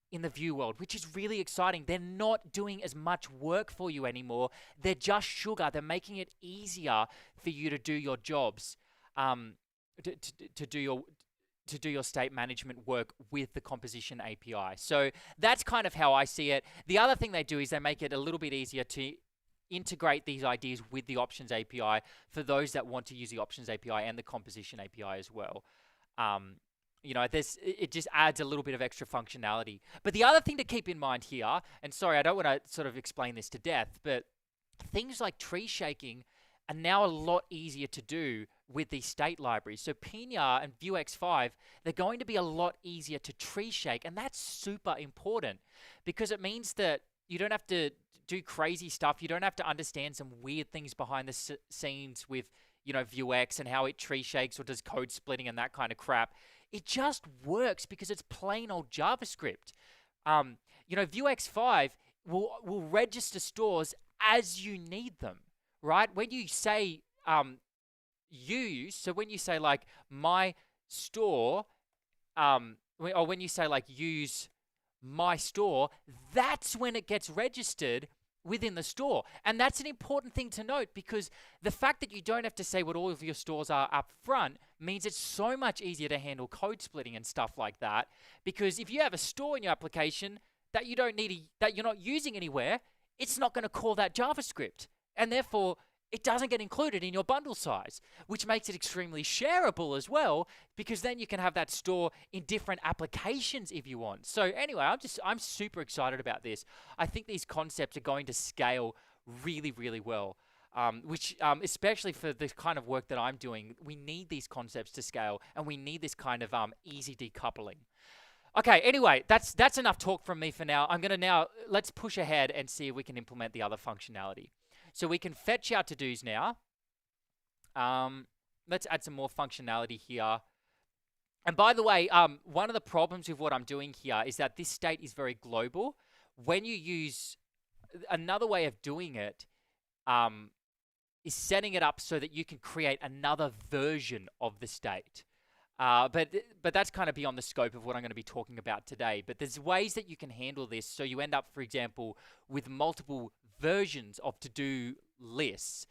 in the Vue world, which is really exciting. They're not doing as much work for you anymore. They're just sugar. They're making it easier for you to do your jobs, to do your state management work with the composition API. So that's kind of how I see it. The other thing they do is they make it a little bit easier to integrate these ideas with the options API for those that want to use the options API and the composition API as well. It just adds a little bit of extra functionality. But the other thing to keep in mind here, and sorry, I don't want to sort of explain this to death, but things like tree shaking are now a lot easier to do with these state libraries. So Pina and Vuex 5, they're going to be a lot easier to tree shake, and that's super important because it means that you don't have to do crazy stuff. You don't have to understand some weird things behind the scenes with, Vuex and how it tree shakes or does code splitting and that kind of crap. It just works because it's plain old JavaScript. Vuex 5 will register stores as you need them, right? When you say use, so when you say my store, or when you say use my store, that's when it gets registered within the store. And that's an important thing to note because the fact that you don't have to say what all of your stores are up front means it's so much easier to handle code splitting and stuff like that. Because if you have a store in your application that you don't need, that you're not using anywhere, it's not going to call that JavaScript. And therefore, it doesn't get included in your bundle size, which makes it extremely shareable as well, because then you can have that store in different applications if you want. So anyway, I'm super excited about this. I think these concepts are going to scale really, really well, especially for the kind of work that I'm doing. We need these concepts to scale, and we need this kind of easy decoupling. Okay, anyway, that's enough talk from me for now. Let's push ahead and see if we can implement the other functionality. So we can fetch our to-dos now. Let's add some more functionality here. And by the way, one of the problems with what I'm doing here is that this state is very global. When you use another way of doing it, is setting it up so that you can create another version of the state. But that's kind of beyond the scope of what I'm going to be talking about today. But there's ways that you can handle this so you end up, for example, with multiple versions of to-do lists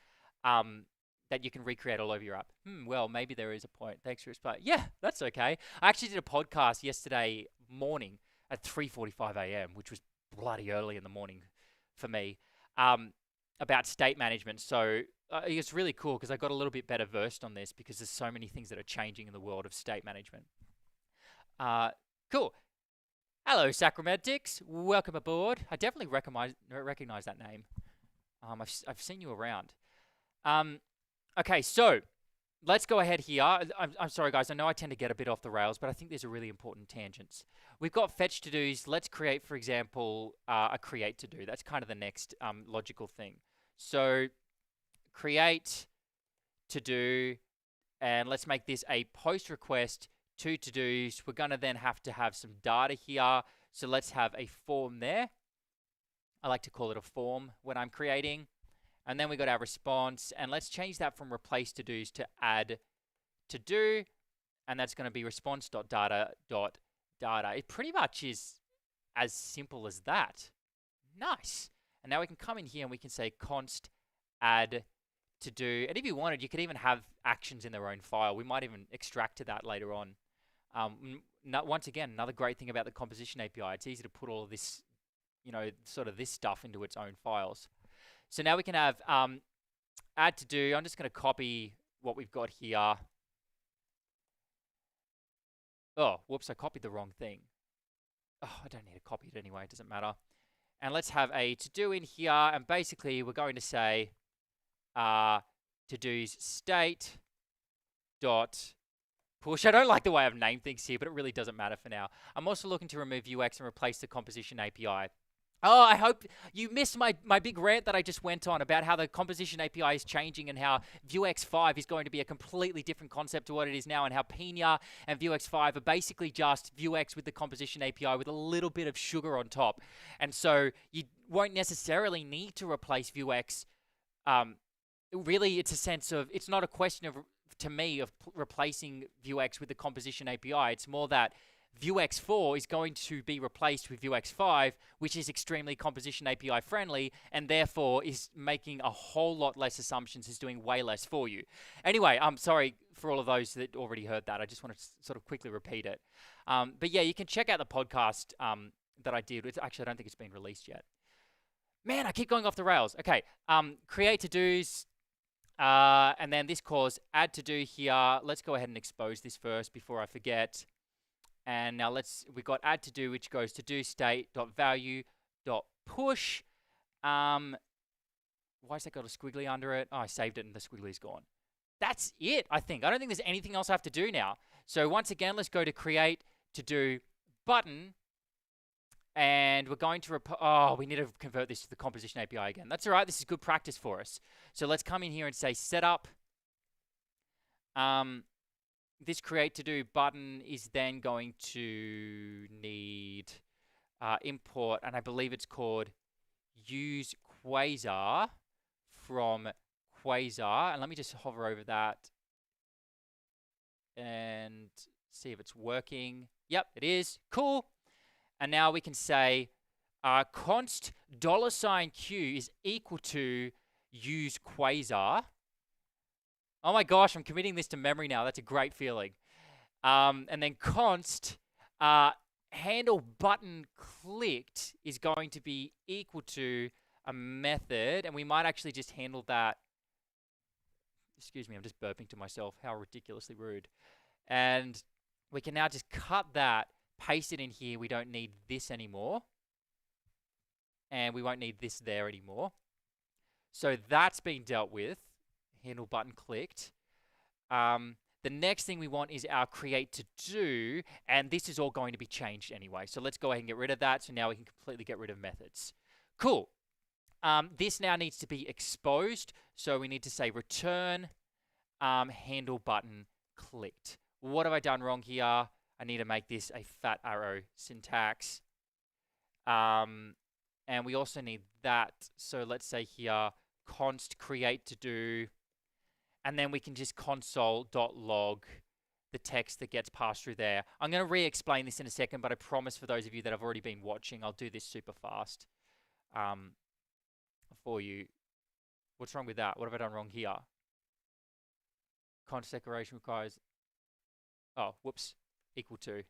that you can recreate all over your app. Well, maybe there is a point. Thanks for explaining. Yeah, that's okay. I actually did a podcast yesterday morning at 3:45 a.m., which was bloody early in the morning for me, about state management. So it's really cool because I got a little bit better versed on this because there's so many things that are changing in the world of state management. Cool. Hello, Sacramentics. Welcome aboard. I definitely recognize that name. I've seen you around. Okay, so let's go ahead here. I'm sorry, guys. I know I tend to get a bit off the rails, but I think these are really important tangents. We've got fetch to-dos. Let's create, for example, a create to-do. That's kind of the next logical thing. So create to-do, and let's make this a post request to to-dos. We're going to then have to have some data here. So let's have a form there. I like to call it a form when I'm creating. And then we got our response, and let's change that from replace to-dos to add to-do, and that's going to be response.data.data. It pretty much is as simple as that. Nice. And now we can come in here and we can say const add to-do. And if you wanted, you could even have actions in their own file. We might even extract to that later on. Once again, another great thing about the composition API, it's easy to put all of this, sort of this stuff into its own files. So now we can have add to do. I'm just going to copy what we've got here. Oh, whoops, I copied the wrong thing. Oh, I don't need to copy it anyway. It doesn't matter. And let's have a to do in here. And basically, we're going to say to do's state dot push. I don't like the way I've named things here, but it really doesn't matter for now. I'm also looking to remove UX and replace the composition API. Oh, I hope you missed my big rant that I just went on about how the composition API is changing and how Vuex 5 is going to be a completely different concept to what it is now, and how Pina and Vuex 5 are basically just Vuex with the composition API with a little bit of sugar on top. And so you won't necessarily need to replace Vuex. Really, it's a sense of, it's not a question of, to me, of replacing Vuex with the composition API. It's more that Vuex 4 is going to be replaced with Vuex 5, which is extremely composition API friendly, and therefore is making a whole lot less assumptions, is doing way less for you. Anyway, I'm sorry for all of those that already heard that. I just want to sort of quickly repeat it. But yeah, you can check out the podcast that I did. Actually, I don't think it's been released yet. Man, I keep going off the rails. Okay, create to-dos, and then this calls add to-do here. Let's go ahead and expose this first before I forget. And now we got add to do, which goes to do state dot value dot push. Why has that got a squiggly under it? Oh, I saved it and the squiggly's gone. That's it, I think. I don't think there's anything else I have to do now. So once again, let's go to create to do button. And we're going to, we need to convert this to the composition API again. That's all right. This is good practice for us. So let's come in here and say setup. This create to do button is then going to need import, and I believe it's called use Quasar from Quasar. And let me just hover over that and see if it's working. Yep, it is. Cool. And now we can say const $Q is equal to use Quasar. Oh my gosh, I'm committing this to memory now. That's a great feeling. And then const handle button clicked is going to be equal to a method. And we might actually just handle that. Excuse me, I'm just burping to myself. How ridiculously rude. And we can now just cut that, paste it in here. We don't need this anymore. And we won't need this there anymore. So that's been dealt with. Handle button clicked. The next thing we want is our create to do, and this is all going to be changed anyway. So let's go ahead and get rid of that. So now we can completely get rid of methods. Cool. This now needs to be exposed. So we need to say return handle button clicked. What have I done wrong here? I need to make this a fat arrow syntax. And we also need that. So let's say here const create to do. And then we can just console.log the text that gets passed through there. I'm going to re-explain this in a second, but I promise for those of you that have already been watching, I'll do this super fast for you. What's wrong with that? What have I done wrong here? const decoration requires, oh, whoops, equal to.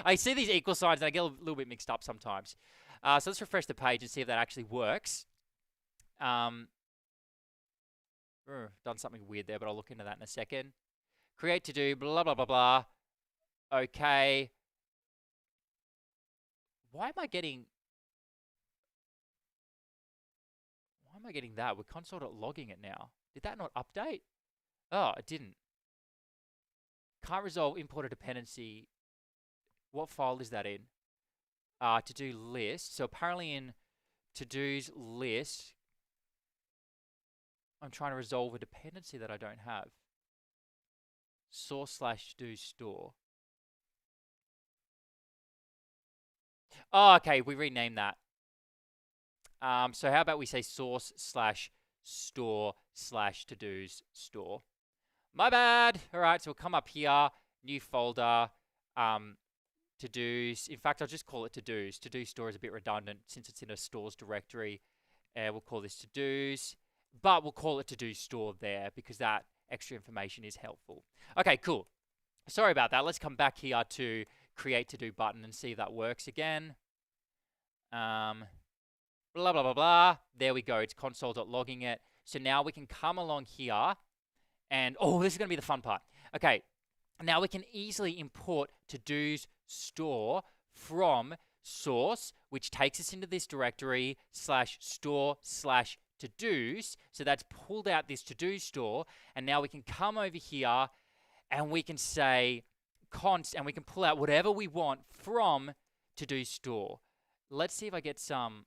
I see these equal signs and I get a little bit mixed up sometimes. So let's refresh the page and see if that actually works. Done something weird there, but I'll look into that in a second. Create to do, blah, blah, blah, blah. Okay. Why am I getting that? We're console.logging it now. Did that not update? Oh, it didn't. Can't resolve import a dependency. What file is that in? To-do list. So apparently in to-dos list, I'm trying to resolve a dependency that I don't have. Source/to-do store. Oh, okay, we renamed that. So how about we say source/store/to-dos store. My bad. All right, so we'll come up here, new folder, to-dos. In fact, I'll just call it to-dos. To-do store is a bit redundant since it's in a stores directory. And we'll call this to-dos, but we'll call it to-do store there because that extra information is helpful. Okay, cool. Sorry about that. Let's come back here to create to-do button and see if that works again. Blah, blah, blah, blah. There we go. It's console.logging it. So now we can come along here and, oh, this is going to be the fun part. Okay, now we can easily import to-dos store from source, which takes us into this directory /store/to-dos. So that's pulled out this to-do store. And now we can come over here and we can say const, and we can pull out whatever we want from to-do store. Let's see if I get some,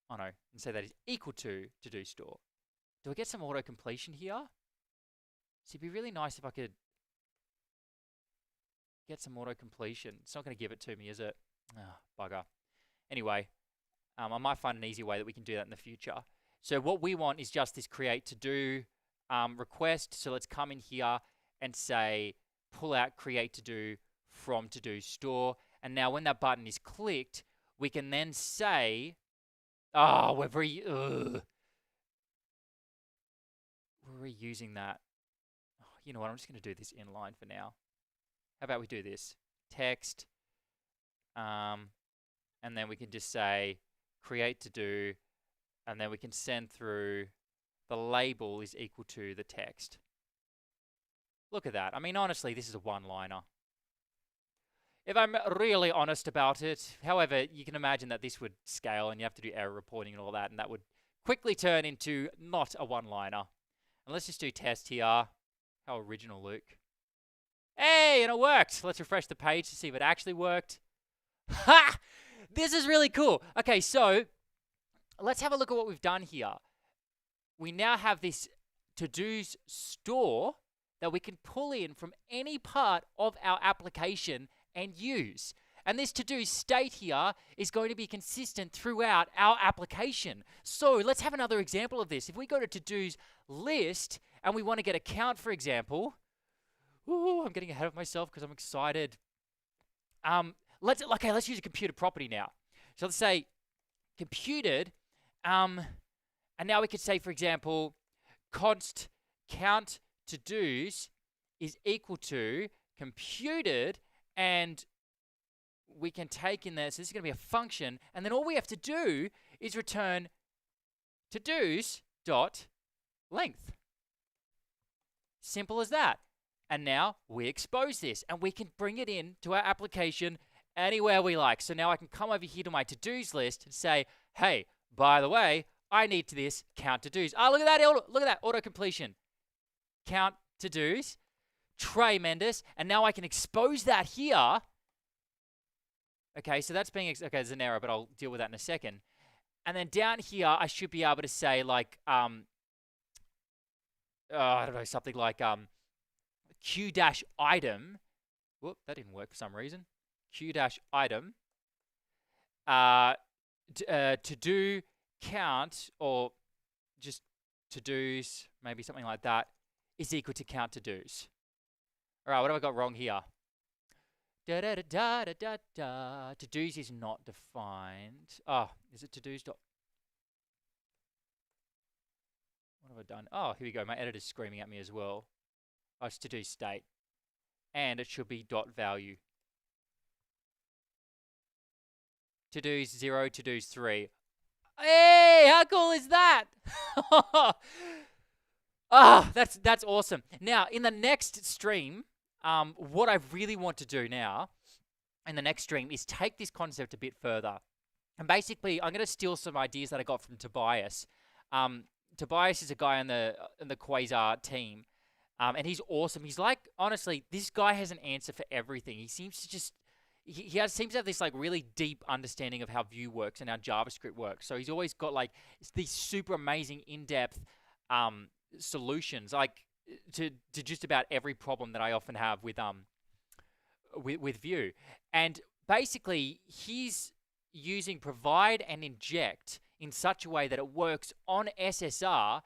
oh no, and say that is equal to do store. Do I get some auto completion here? So it'd be really nice if I could get some auto completion. It's not going to give it to me, is it? Ah, bugger. Anyway, I might find an easy way that we can do that in the future. So what we want is just this create to do request. So let's come in here and say pull out create to do from to do store. And now when that button is clicked, we can then say, oh, we're reusing that. Oh, you know what? I'm just going to do this inline for now. How about we do this? Text. And then we can just say create to do. And then we can send through the label is equal to the text. Look at that. I mean, honestly, this is a one-liner. If I'm really honest about it, however, you can imagine that this would scale and you have to do error reporting and all that, and that would quickly turn into not a one-liner. And let's just do test here. How original, Luke. Hey, and it worked. Let's refresh the page to see if it actually worked. Ha! This is really cool. Okay, so let's have a look at what we've done here. We now have this to-dos store that we can pull in from any part of our application and use. And this to-do state here is going to be consistent throughout our application. So let's have another example of this. If we go to to-dos list and we want to get a count, for example. Ooh, I'm getting ahead of myself because I'm excited. Let's use a computed property now. So let's say computed, and now we could say, for example, const count to-dos is equal to computed, and we can take in there, so this is going to be a function, and then all we have to do is return to-dos dot length. Simple as that. And now we expose this, and we can bring it in to our application anywhere we like. So now I can come over here to my to-dos list and say, hey, by the way, I need this count to-dos. Oh, look at that, look at that, auto-completion. Count to-dos. Tremendous. And now I can expose that here. Okay, so that's being, okay, there's an error, but I'll deal with that in a second. And then down here, I should be able to say like, I don't know, something like Q-item. Whoop, that didn't work for some reason. Q-item. To-do count, or just to-dos, maybe something like that, is equal to count to-dos. All right, what have I got wrong here? To-dos is not defined. Oh, is it to-dos dot? What have I done? Oh, here we go. My editor's screaming at me as well. It's to-do state. And it should be dot value. To-dos 0, to-dos 3. Hey, how cool is that? That's awesome. Now, in the next stream, what I really want to do now in the next stream is take this concept a bit further. And basically, I'm going to steal some ideas that I got from Tobias. Tobias is a guy on the Quasar team, and he's awesome. He's like, honestly, this guy has an answer for everything. He seems to just seems to have this like really deep understanding of how Vue works and how JavaScript works. So he's always got like these super amazing in-depth solutions, like to just about every problem that I often have with Vue. And basically, he's using provide and inject in such a way that it works on SSR,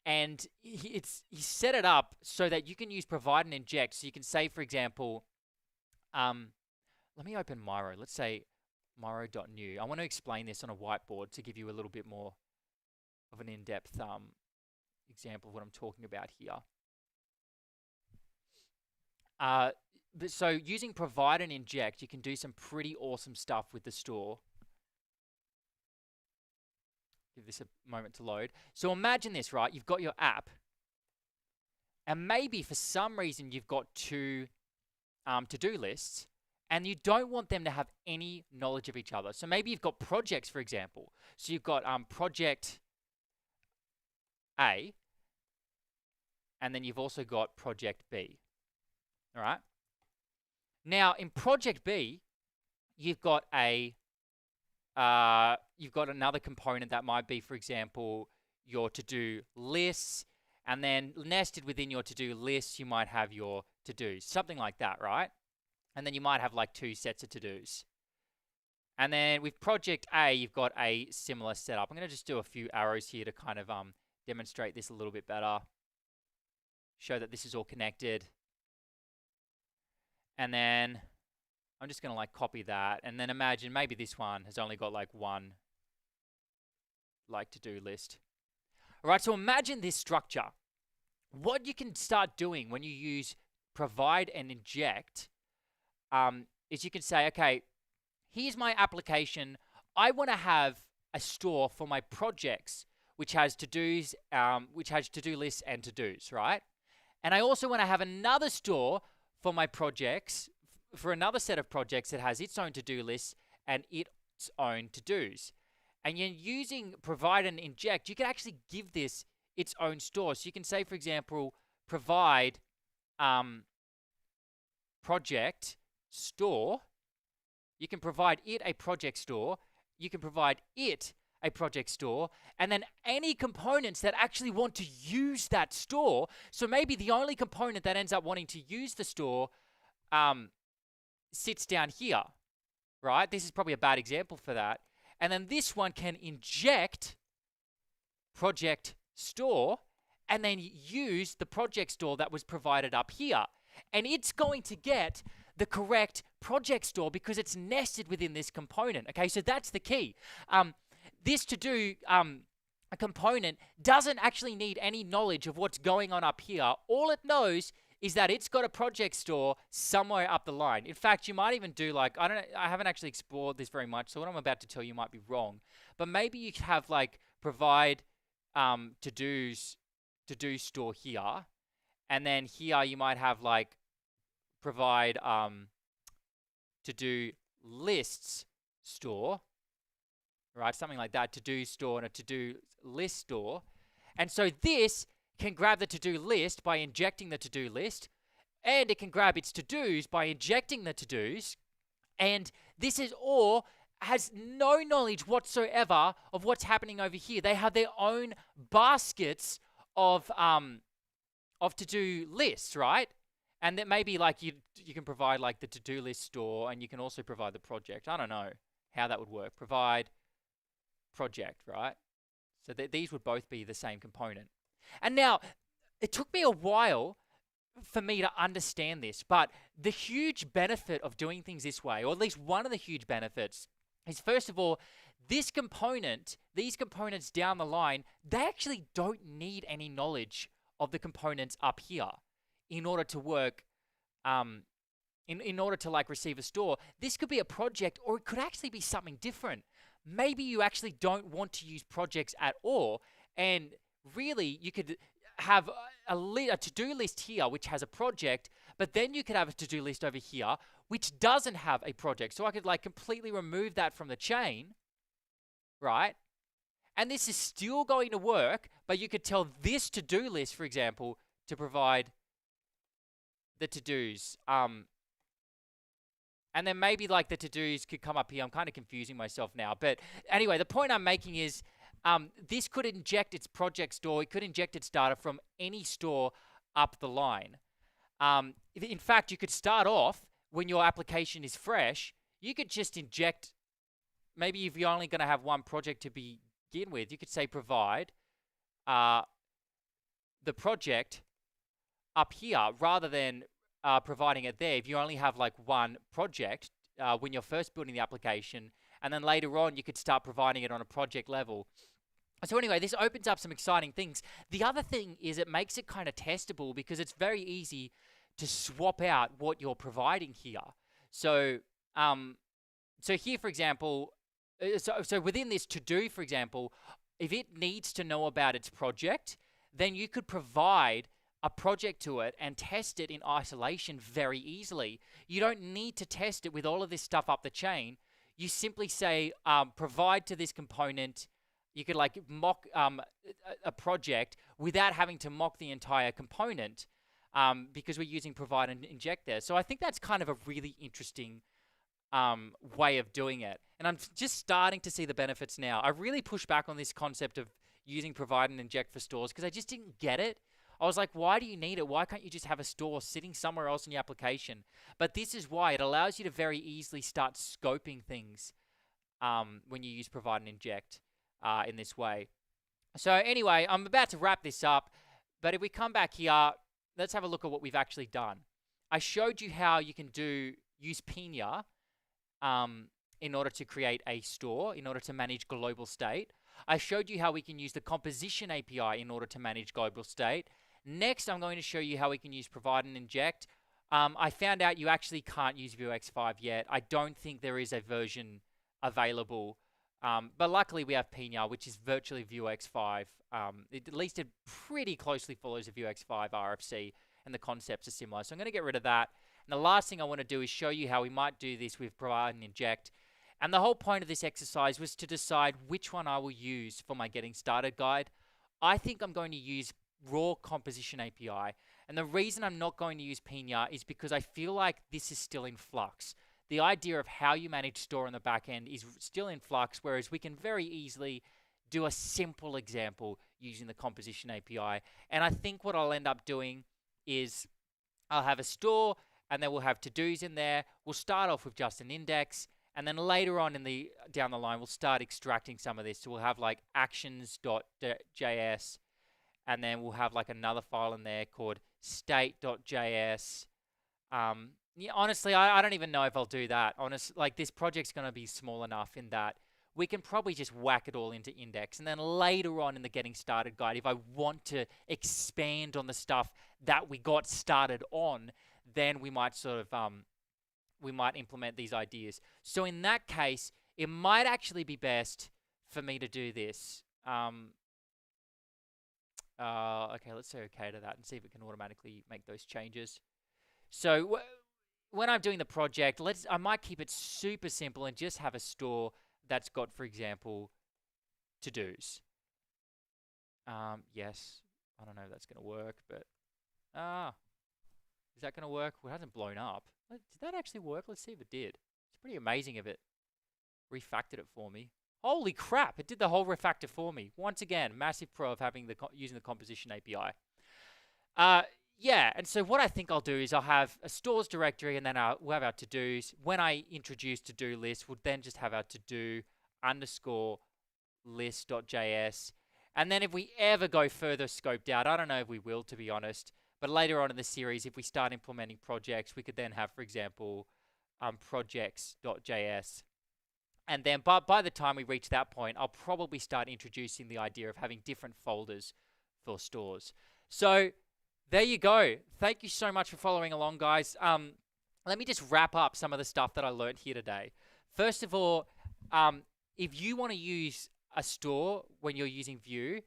and he set it up so that you can use provide and inject. So you can say, for example, let me open Miro. Let's say Miro.new. I want to explain this on a whiteboard to give you a little bit more of an in-depth example of what I'm talking about here. So using provide and inject, you can do some pretty awesome stuff with the store. Give this a moment to load. So imagine this, right? You've got your app, and maybe for some reason you've got two to-do lists, and you don't want them to have any knowledge of each other. So maybe you've got projects, for example. So you've got project A, and then you've also got project B. All right? Now, in project B, you've got another component that might be, for example, your to-do lists, and then nested within your to-do lists, you might have your to-dos, something like that, right? And then you might have like two sets of to-dos. And then with project A, you've got a similar setup. I'm going to just do a few arrows here to kind of demonstrate this a little bit better, show that this is all connected. And then I'm just going to like copy that, and then imagine maybe this one has only got like one like to-do list. All right, so imagine this structure. What you can start doing when you use provide and inject is you can say, okay, here's my application. I want to have a store for my projects, which has to-dos, which has to-do lists and to-dos, right? And I also want to have another store for my projects, for another set of projects that has its own to-do list and its own to-dos. And you're using provide and inject, you can actually give this its own store. So you can say, for example, provide project store. You can provide it a project store. You can provide it a project store, and then any components that actually want to use that store. So maybe the only component that ends up wanting to use the store sits down here, right? This is probably a bad example for that. And then this one can inject project store and then use the project store that was provided up here. And it's going to get the correct project store because it's nested within this component. Okay, so that's the key. This to-do a component doesn't actually need any knowledge of what's going on up here. All it knows is that it's got a project store somewhere up the line. In fact, you might even do like, I haven't actually explored this very much, so what I'm about to tell you might be wrong. But maybe you could have like provide to-do store here, and then here you might have like provide to-do lists store, right? Something like that, to-do store and a to-do list store. And so this can grab the to-do list by injecting the to-do list, and it can grab its to-dos by injecting the to-dos. And this is all has no knowledge whatsoever of what's happening over here. They have their own baskets of to-do lists, right? And that maybe like you can provide like the to-do list store, and you can also provide the project. I don't know how that would work. Provide project, right? So these would both be the same component. And now, it took me a while for me to understand this, but the huge benefit of doing things this way, or at least one of the huge benefits, is first of all, these components down the line, they actually don't need any knowledge of the components up here. in order to work, in order to like receive a store. This could be a project, or it could actually be something different. Maybe you actually don't want to use projects at all, and really you could have a to-do list here which has a project, but then you could have a to-do list over here which doesn't have a project. So I could like completely remove that from the chain, right? And this is still going to work, but you could tell this to-do list, for example, to provide the to-dos. And then maybe like the to-dos could come up here. I'm kind of confusing myself now. But anyway, the point I'm making is this could inject its project store. It could inject its data from any store up the line. In fact, you could start off when your application is fresh. You could just inject, maybe if you're only going to have one project to begin with, you could say provide the project up here rather than providing it there. If you only have like one project when you're first building the application, and then later on you could start providing it on a project level. So anyway, this opens up some exciting things. The other thing is it makes it kind of testable because it's very easy to swap out what you're providing here. So so here, for example, so within this to-do, for example, if it needs to know about its project, then you could provide a project to it and test it in isolation very easily. You don't need to test it with all of this stuff up the chain. You simply say, provide to this component. You could like mock a project without having to mock the entire component because we're using provide and inject there. So I think that's kind of a really interesting way of doing it. And I'm just starting to see the benefits now. I really pushed back on this concept of using provide and inject for stores because I just didn't get it. I was like, why do you need it? Why can't you just have a store sitting somewhere else in your application? But this is why. It allows you to very easily start scoping things when you use provide and inject in this way. So anyway, I'm about to wrap this up. But if we come back here, let's have a look at what we've actually done. I showed you how you can use Pina in order to create a store, in order to manage global state. I showed you how we can use the composition API in order to manage global state. Next, I'm going to show you how we can use provide and inject. I found out you actually can't use Vuex5 yet. I don't think there is a version available. But luckily, we have Pina, which is virtually Vuex5. At least it pretty closely follows a Vuex5 RFC, and the concepts are similar. So I'm going to get rid of that. And the last thing I want to do is show you how we might do this with provide and inject. And the whole point of this exercise was to decide which one I will use for my getting started guide. I think I'm going to use raw composition API. And the reason I'm not going to use Pina is because I feel like this is still in flux. The idea of how you manage store on the back end is still in flux, whereas we can very easily do a simple example using the composition API. And I think what I'll end up doing is I'll have a store, and then we'll have to-dos in there. We'll start off with just an index, and then later on down the line, we'll start extracting some of this. So we'll have like actions.js, and then we'll have like another file in there called state.js. Yeah, honestly, I don't even know if I'll do that. Like this project's going to be small enough in that we can probably just whack it all into index. And then later on in the getting started guide, if I want to expand on the stuff that we got started on, then we might sort of, we might implement these ideas. So in that case, it might actually be best for me to do this. Okay, let's say okay to that and see if it can automatically make those changes. So when I'm doing the project, I might keep it super simple and just have a store that's got, for example, to-dos. Yes, I don't know if that's going to work, but is that going to work? Well, it hasn't blown up. Did that actually work? Let's see if it did. It's pretty amazing if it refactored it for me. Holy crap, it did the whole refactor for me. Once again, massive pro of having using the composition API. Yeah, and so what I think I'll do is I'll have a stores directory, and then we'll have our to-dos. When I introduce to-do list, we'll then just have our to-do underscore list.js. And then if we ever go further scoped out, I don't know if we will, to be honest, but later on in the series, if we start implementing projects, we could then have, for example, projects.js. And then by the time we reach that point, I'll probably start introducing the idea of having different folders for stores. So There you go. Thank you so much for following along, guys. Let me just wrap up some of the stuff that I learned here today. First of all, if you want to use a store when you're using Vue,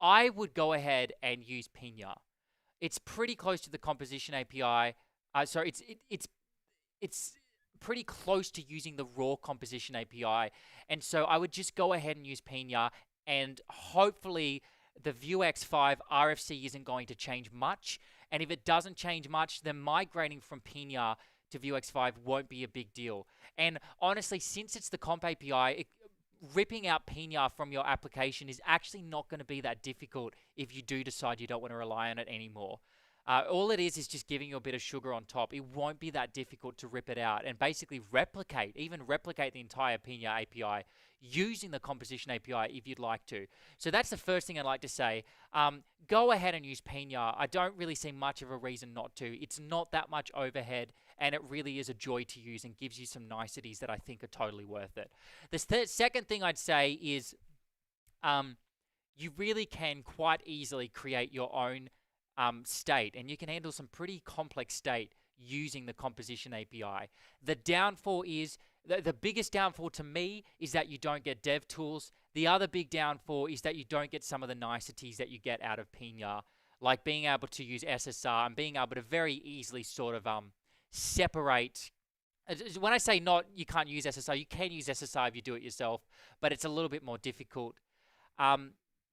I would go ahead and use Pina. It's pretty close to the composition API. Sorry, it's pretty close to using the raw composition API. And so I would just go ahead and use Pina, and hopefully the Vuex 5 RFC isn't going to change much. And if it doesn't change much, then migrating from Pina to Vuex 5 won't be a big deal. And honestly, since it's the comp API, ripping out Pina from your application is actually not going to be that difficult if you do decide you don't want to rely on it anymore. All it is just giving you a bit of sugar on top. It won't be that difficult to rip it out and basically even replicate the entire Pina API using the composition API if you'd like to. So that's the first thing I'd like to say. Go ahead and use Pina. I don't really see much of a reason not to. It's not that much overhead, and it really is a joy to use and gives you some niceties that I think are totally worth it. The second thing I'd say is you really can quite easily create your own state, and you can handle some pretty complex state using the composition API. The downfall is, the biggest downfall to me is that you don't get dev tools. The other big downfall is that you don't get some of the niceties that you get out of Pina, like being able to use SSR and being able to very easily sort of separate. When I say you can't use SSR, you can use SSR if you do it yourself, but it's a little bit more difficult. And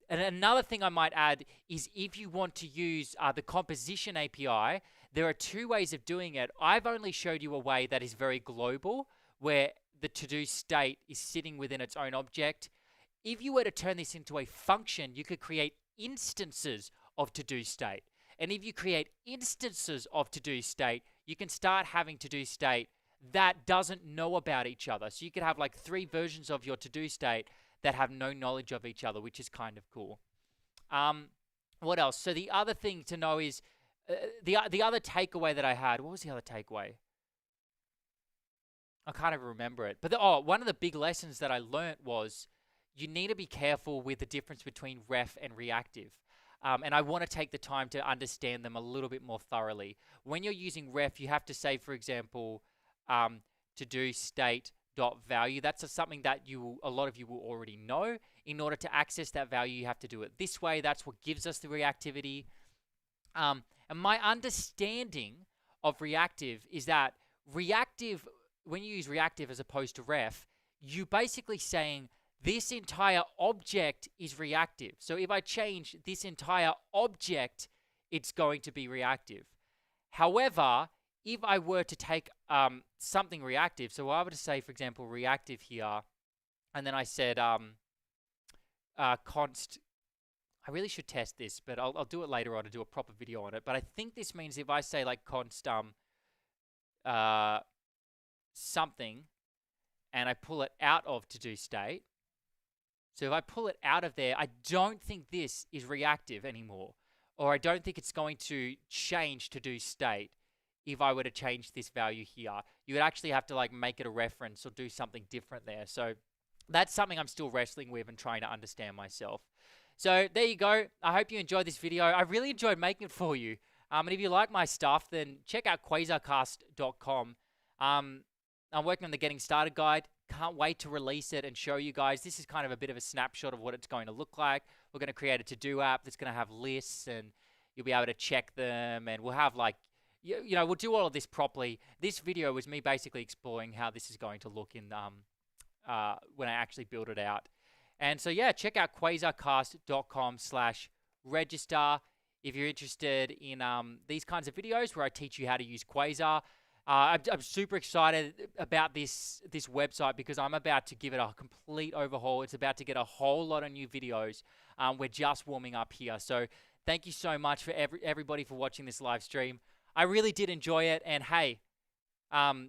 another thing I might add is if you want to use the composition API, there are two ways of doing it. I've only showed you a way that is very global, where the to-do state is sitting within its own object. If you were to turn this into a function, you could create instances of to-do state. And if you create instances of to-do state, you can start having to-do state that doesn't know about each other. So you could have like 3 versions of your to-do state that have no knowledge of each other, which is kind of cool. What else? So the other thing to know is the other takeaway that I had. What was the other takeaway? I can't even remember it. But one of the big lessons that I learned was you need to be careful with the difference between ref and reactive. And I want to take the time to understand them a little bit more thoroughly. When you're using ref, you have to say, for example, to do state dot value. That's something that a lot of you will already know. In order to access that value, you have to do it this way. That's what gives us the reactivity. And my understanding of reactive is that reactive, when you use reactive as opposed to ref, you basically saying this entire object is reactive. So if I change this entire object, it's going to be reactive. However, if I were to take something reactive, so I were to say, for example, reactive here, and then I said const, I really should test this, but I'll do it later on to do a proper video on it. But I think this means if I say like const something, and I pull it out of to-do state, so if I pull it out of there, I don't think this is reactive anymore, or I don't think it's going to change to-do state. If I were to change this value here, you would actually have to like make it a reference or do something different there. So that's something I'm still wrestling with and trying to understand myself. So there you go. I hope you enjoyed this video. I really enjoyed making it for you. And if you like my stuff, then check out quasarcast.com. I'm working on the Getting Started guide. Can't wait to release it and show you guys. This is kind of a bit of a snapshot of what it's going to look like. We're going to create a to-do app that's going to have lists, and you'll be able to check them, and we'll have like, you know, we'll do all of this properly. This video was me basically exploring how this is going to look in when I actually build it out. And so, yeah, check out quasarcast.com/register if you're interested in these kinds of videos where I teach you how to use Quasar. I'm super excited about this website because I'm about to give it a complete overhaul. It's about to get a whole lot of new videos. We're just warming up here. So thank you so much for everybody for watching this live stream. I really did enjoy it, and hey,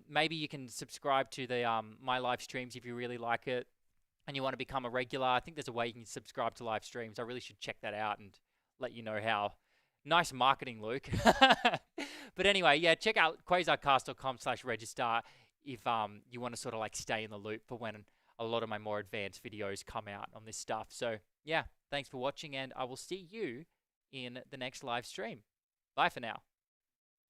maybe you can subscribe to the my live streams if you really like it and you want to become a regular. I think there's a way you can subscribe to live streams. I really should check that out and let you know how. Nice marketing, Luke. But anyway, yeah, check out quasarcast.com/register if you want to sort of like stay in the loop for when a lot of my more advanced videos come out on this stuff. So yeah, thanks for watching, and I will see you in the next live stream. Bye for now.